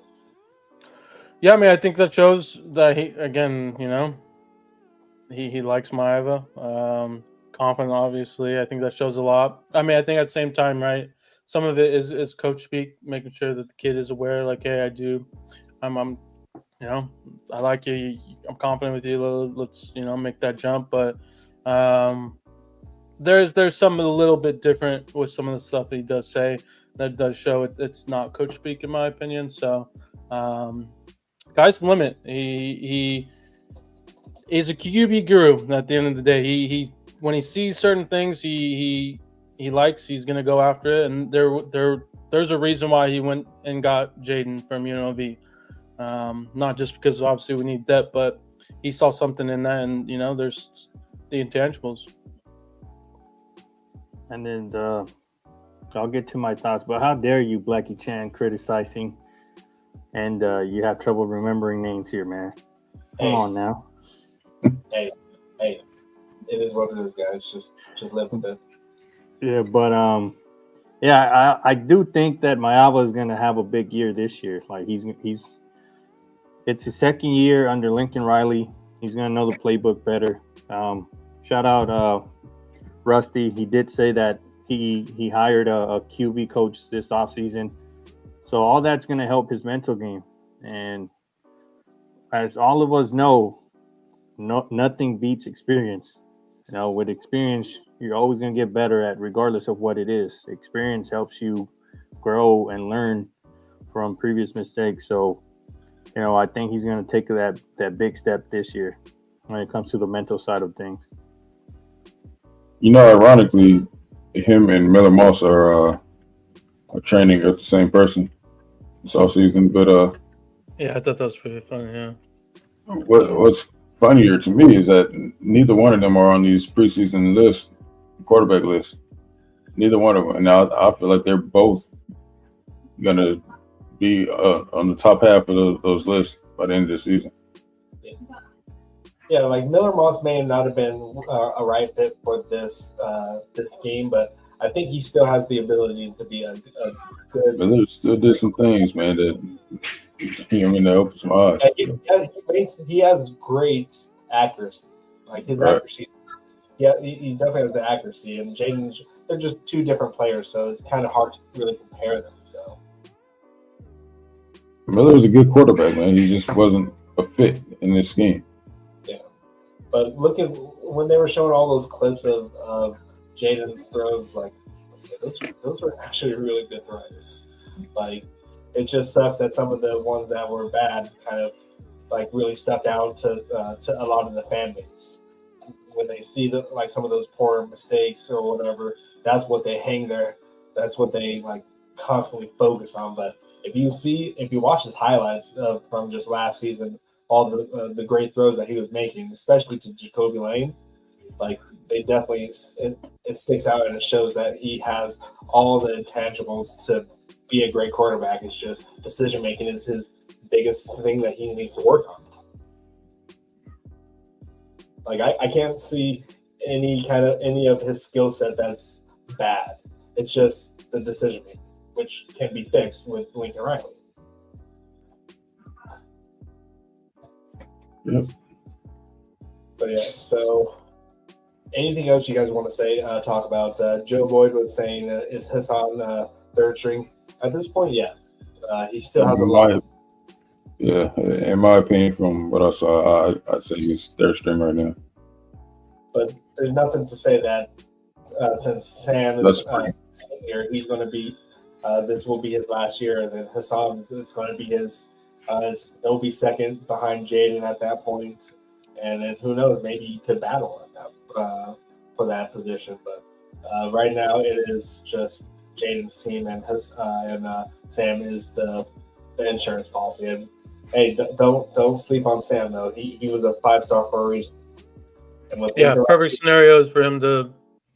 Yeah, I mean, I think that shows that he likes Maiava. Confident, obviously. I think that shows a lot. I mean, I think at the same time, right, some of it is coach speak, making sure that the kid is aware, like, hey, I'm I like you. I'm confident with you. Let's, make that jump. But there's some a little bit different with some of the stuff that he does say that does show it's not coach speak, in my opinion. So, guy's the limit. He's a QB guru at the end of the day. He when he sees certain things he likes, he's gonna go after it. And there's a reason why he went and got Jaden from UNLV. Not just because obviously we need depth, but he saw something in that, and there's the intangibles. And then I'll get to my thoughts, but how dare you, Blackie Chan, criticizing, and you have trouble remembering names here, man. Come on now. Hey, it is what it is, guys. Just live with it. Yeah, but I do think that Maiava is going to have a big year this year. Like he's it's his second year under Lincoln Riley. He's going to know the playbook better. Shout out Rusty. He did say that he hired a QB coach this offseason. So all that's going to help his mental game. And as all of us know, nothing beats experience. With experience, you're always going to get better at regardless of what it is. Experience helps you grow and learn from previous mistakes. So, I think he's going to take that big step this year when it comes to the mental side of things. Ironically, him and Miller Moss are training at the same person this offseason. But yeah, I thought that was pretty funny. Yeah. What's funnier to me is that neither one of them are on these preseason lists, quarterback lists. Neither one of them. And now I feel like they're both gonna be on the top half of those lists by the end of the season. Yeah, like Miller Moss may not have been a right fit for this scheme, but I think he still has the ability to be a good. Miller still did some things, man, that that opened some eyes. He has great accuracy, like his accuracy. Yeah, he definitely has the accuracy, and Jaden. They're just two different players, so it's kind of hard to really compare them. So Miller was a good quarterback, man. He just wasn't a fit in this scheme. Yeah, but look at when they were showing all those clips of Jaden's throws, like those were actually really good throws. Like it just sucks that some of the ones that were bad kind of like really stuck out to a lot of the fan base. When they see some of those poor mistakes or whatever, that's what they hang there. That's what they like constantly focus on. But if you watch his highlights from just last season, all the great throws that he was making, especially to Jacoby Lane, like they definitely it sticks out and it shows that he has all the intangibles to be a great quarterback. It's just decision making is his biggest thing that he needs to work on. Like I can't see any of his skill set that's bad. It's just the decision making, which can be fixed with Lincoln Riley. Yep. But yeah, so anything else you guys want to say? Talk about Joe Boyd was saying is Hassan third string at this point? Yeah, he still has a lot. Yeah, in my opinion, from what I saw, I'd say he's third string right now. But there's nothing to say that since Sam is senior, he's going to be. This will be his last year, and then Hassan is going to be his. He'll be second behind Jaden at that point, and then who knows? Maybe he could battle at that for that position. But right now, it is just Jaden's team, and Sam is the insurance policy. And hey, don't sleep on Sam though. He was a 5-star for a reason. And perfect scenarios for him to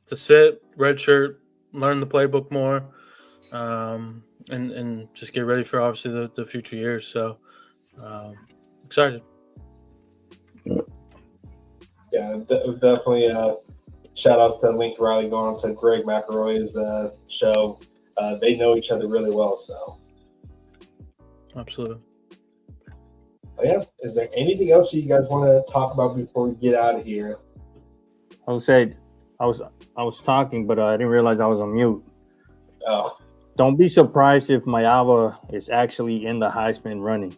sit, redshirt, learn the playbook more, and just get ready for obviously the future years. So excited. Yeah, definitely. Shout outs to Lincoln Riley going on to Greg McElroy's show. They know each other really well, so absolutely. Yeah. Is there anything else you guys want to talk about before we get out of here? I would say I was talking, but I didn't realize I was on mute. Oh. Don't be surprised if Mayava is actually in the Heisman running.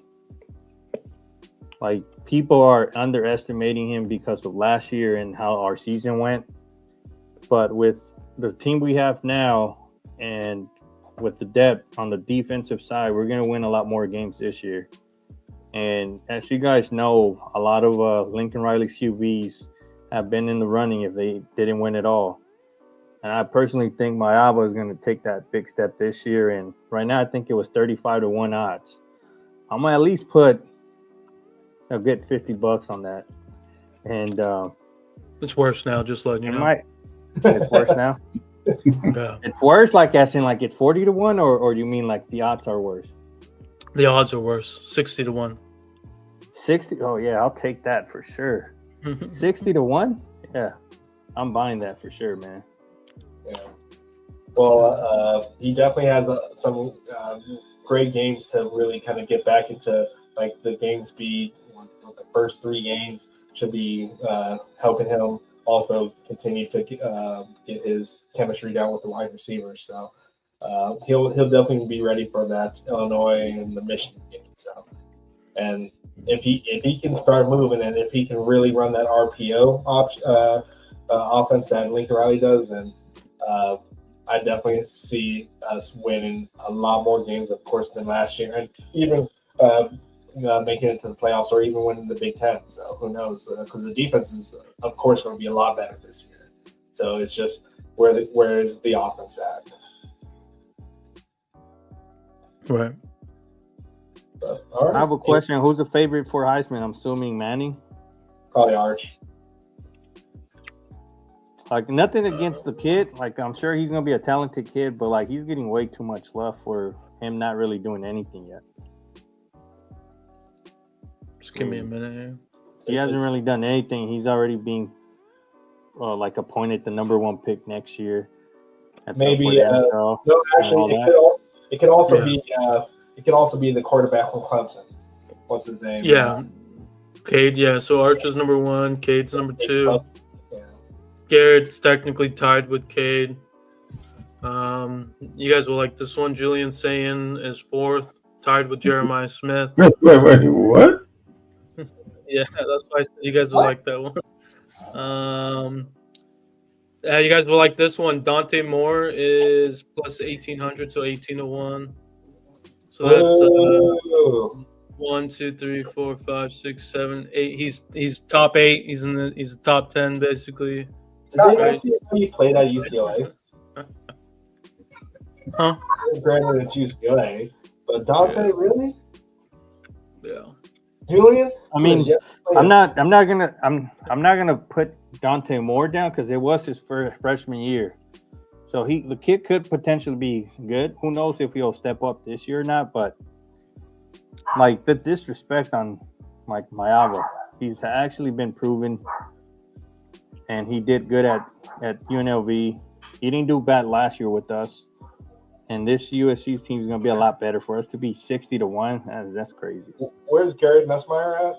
Like, people are underestimating him because of last year and how our season went. But with the team we have now and with the depth on the defensive side, we're going to win a lot more games this year. And as you guys know, a lot of Lincoln Riley's QBs have been in the running if they didn't win at all. And I personally think Mayava is going to take that big step this year. And right now, I think it was 35-1 odds. I'm going to at least I'll get $50 on that. And it's worse now, just letting you know. It's worse now? Yeah. It's worse, like as in like it's 40-1, or do you mean like the odds are worse? The odds are worse, 60-1. 60? Oh yeah, I'll take that for sure. 60-1? Yeah, I'm buying that for sure, man. Yeah. Well, he definitely has some great games to really kind of get back into like the games be the first 3 games should be helping him also continue to get his chemistry down with the wide receivers. So he'll definitely be ready for that Illinois and the Michigan game. So, and if he can start moving and if he can really run that RPO offense that Lincoln Riley does, then I definitely see us winning a lot more games, of course, than last year, and even making it to the playoffs or even winning the Big Ten. So who knows? Because the defense is, of course, going to be a lot better this year. So it's just where is the offense at? Right. But, all right. I have a question. Who's the favorite for Heisman? I'm assuming Manning. Probably Arch. Like, nothing against the kid. Like, I'm sure he's gonna be a talented kid, but like he's getting way too much love for him not really doing anything yet. Just give me a minute here. He hasn't really done anything. He's already being like appointed the number 1 pick next year. Maybe NFL no, actually, it could also be the quarterback from Clemson. What's his name? Yeah, Cade. Yeah, so Arch is number 1. Cade's number 2. Yeah. Garrett's technically tied with Cade. You guys will like this one. Julian Sayin is 4th, tied with Jeremiah Smith. Wait, what? Yeah, that's why I said you guys will like that one. You guys will like this one. Dante Moore is plus 1,800, so 18-1. So that's 1, 2, 3, 4, 5, 6, 7, 8. He's top 8. He's the top 10 basically. Did they ask you when you played at UCLA? Huh? Granted, it's UCLA, but Dante, really? Yeah. Julian? I mean, I'm not gonna put Dante Moore down because it was his first freshman year, so the kid could potentially be good. Who knows if he'll step up this year or not? But like the disrespect on like Mayava, he's actually been proven, and he did good at UNLV. He didn't do bad last year with us, and this USC team is gonna be a lot better. For us to be 60-1, that's crazy. Where's Garrett Nussmeier at?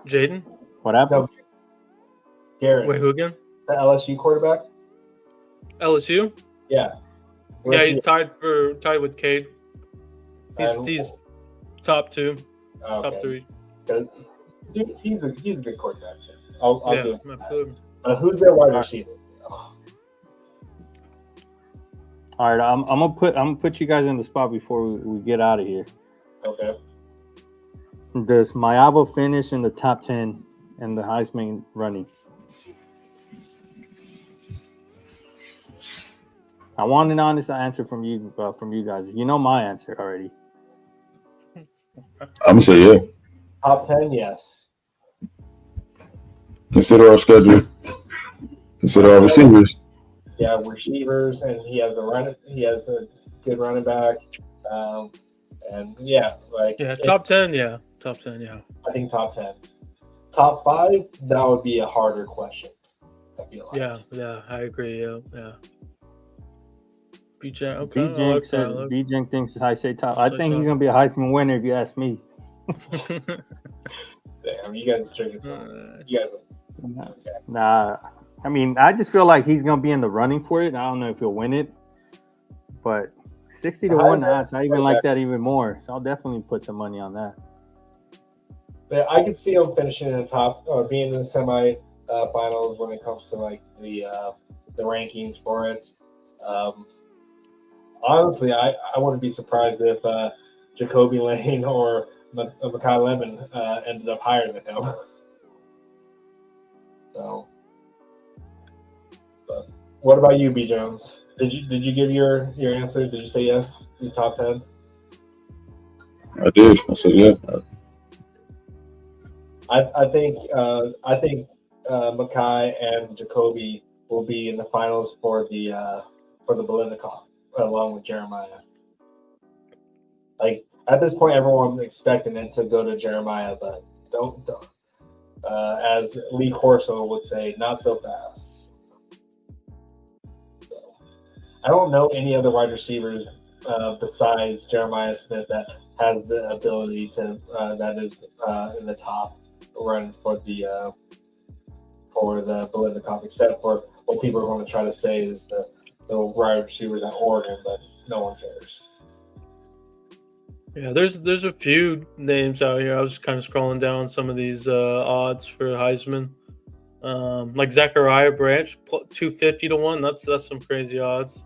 Jaden? What happened? No, Garrett. Wait, who again? The LSU quarterback? LSU? Yeah. Yeah, he's tied with Cade. He's top 2, top 3. Dude, he's a good quarterback too. I'll give him absolutely. Who's their wide receiver? All right, I'm gonna put you guys in the spot before we get out of here. Okay. Does Mayabo finish in the top 10 in the Heisman running? I want an honest answer from you guys. You know my answer already. I'm gonna say yeah. Top 10, yes. Consider our schedule. Consider our receivers. Yeah, receivers, and he has a good running back. And top 10, yeah. Top 10, yeah. I think top 10. Top 5, that would be a harder question, I feel like. Yeah, I agree. Yeah. BJ, okay. BJ thinks I say top. I think he's gonna be a Heisman winner if you ask me. Damn, you guys are drinking something. You guys are, okay. Nah, I mean, I just feel like he's gonna be in the running for it. I don't know if he'll win it, but 60-1 odds. I even like that even more. So I'll definitely put some money on that. But I could see him finishing in the top or being in the semi finals when it comes to like the rankings for it. Honestly, I wouldn't be surprised if Jacoby Lane or Makai Lemon ended up higher than him. So, but what about you, B. Jones? Did you give your answer? Did you say yes? The top 10? I did. I said yeah. I think Makai and Jacoby will be in the finals for the Biletnikoff along with Jeremiah. Like at this point, everyone's expecting it to go to Jeremiah, but don't. As Lee Corso would say, not so fast. So, I don't know any other wide receivers besides Jeremiah Smith that has the ability to that is in the top run for the Biletnikoff, except for what people are going to try to say is the wide receivers at Oregon, but no one cares. Yeah, there's a few names out here. I was kind of scrolling down some of these odds for Heisman. Like Zachariah Branch, 250 to 1. That's some crazy odds.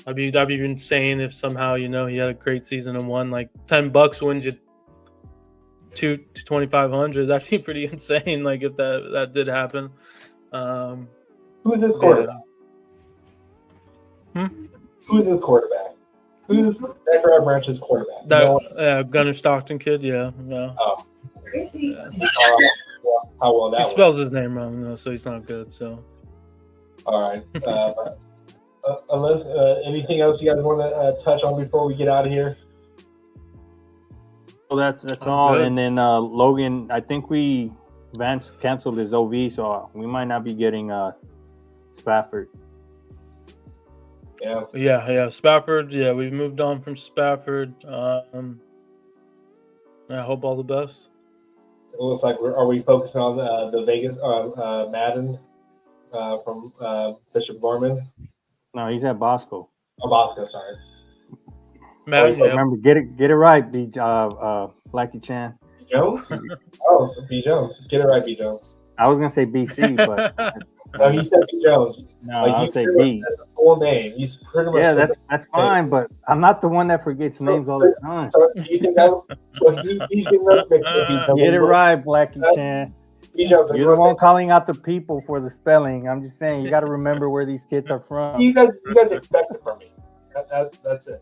That'd be insane if somehow he had a great season and won. Like $10 wins you 2,500. That'd be pretty insane. Like if that did happen. Who's this quarterback? Who's his quarterback? Who's Zachariah Branch's quarterback? Gunnar Stockton kid. Yeah. Oh. Yeah. How well that he spells his name wrong, so he's not good. So. All right. Unless anything else you guys want to touch on before we get out of here? Well, that's all. Good. And then Logan, I think Vance canceled his OV, so we might not be getting Spafford. Yeah. Spafford. Yeah, we've moved on from Spafford. I hope all the best. It looks like are we focusing on the Vegas Madden from Bishop Gorman? No, he's at Bosco. Oh, Bosco, sorry. Madden, remember, get it right, B. Blackie Chan. B. Jones? Oh, so B. Jones. Get it right, B. Jones. I was gonna say BC, but no, he said B. Jones. No, I'll say B. The full name. He's pretty much. Yeah, that's fine, but I'm not the one that forgets names all the time. So do you think he's getting ready to get it right, Blackie Chan. You're the one calling out the people for the spelling. I'm just saying you got to remember where these kids are from. You guys expect it from me. That's it.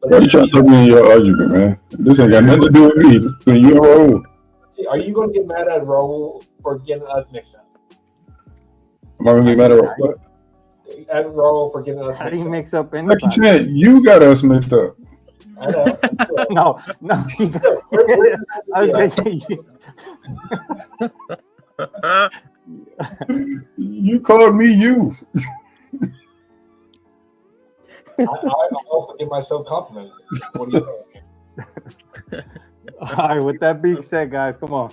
Why are you trying to throw me in your argument, man? This ain't got nothing to do with me. It's between you and Raul. See, are you going to get mad at Raul for getting us mixed up? Am I going to get mad at what? At Raul for getting us mixed up. How do you mix up anything? You got us mixed up. I know. No. You called me you. I also give myself compliments. What do you think? All right, with that being said, guys, come on.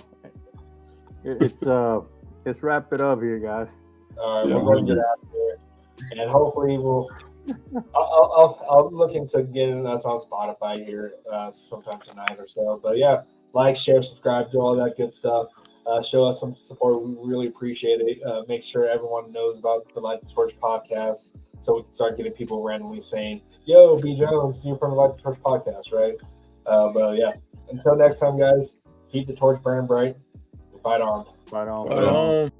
Let's wrap it up here, guys. All right, we're going to get out of here, and hopefully I'll look into getting us on Spotify here sometime tonight or so. But yeah, like, share, subscribe, do all that good stuff. Show us some support. We really appreciate it. Make sure everyone knows about the Light the Torch podcast, so we can start getting people randomly saying, "Yo, B. Jones, you're from the Light the Torch podcast, right?" But yeah, until next time, guys, keep the torch burning bright. Fight on. Fight on. Fight on.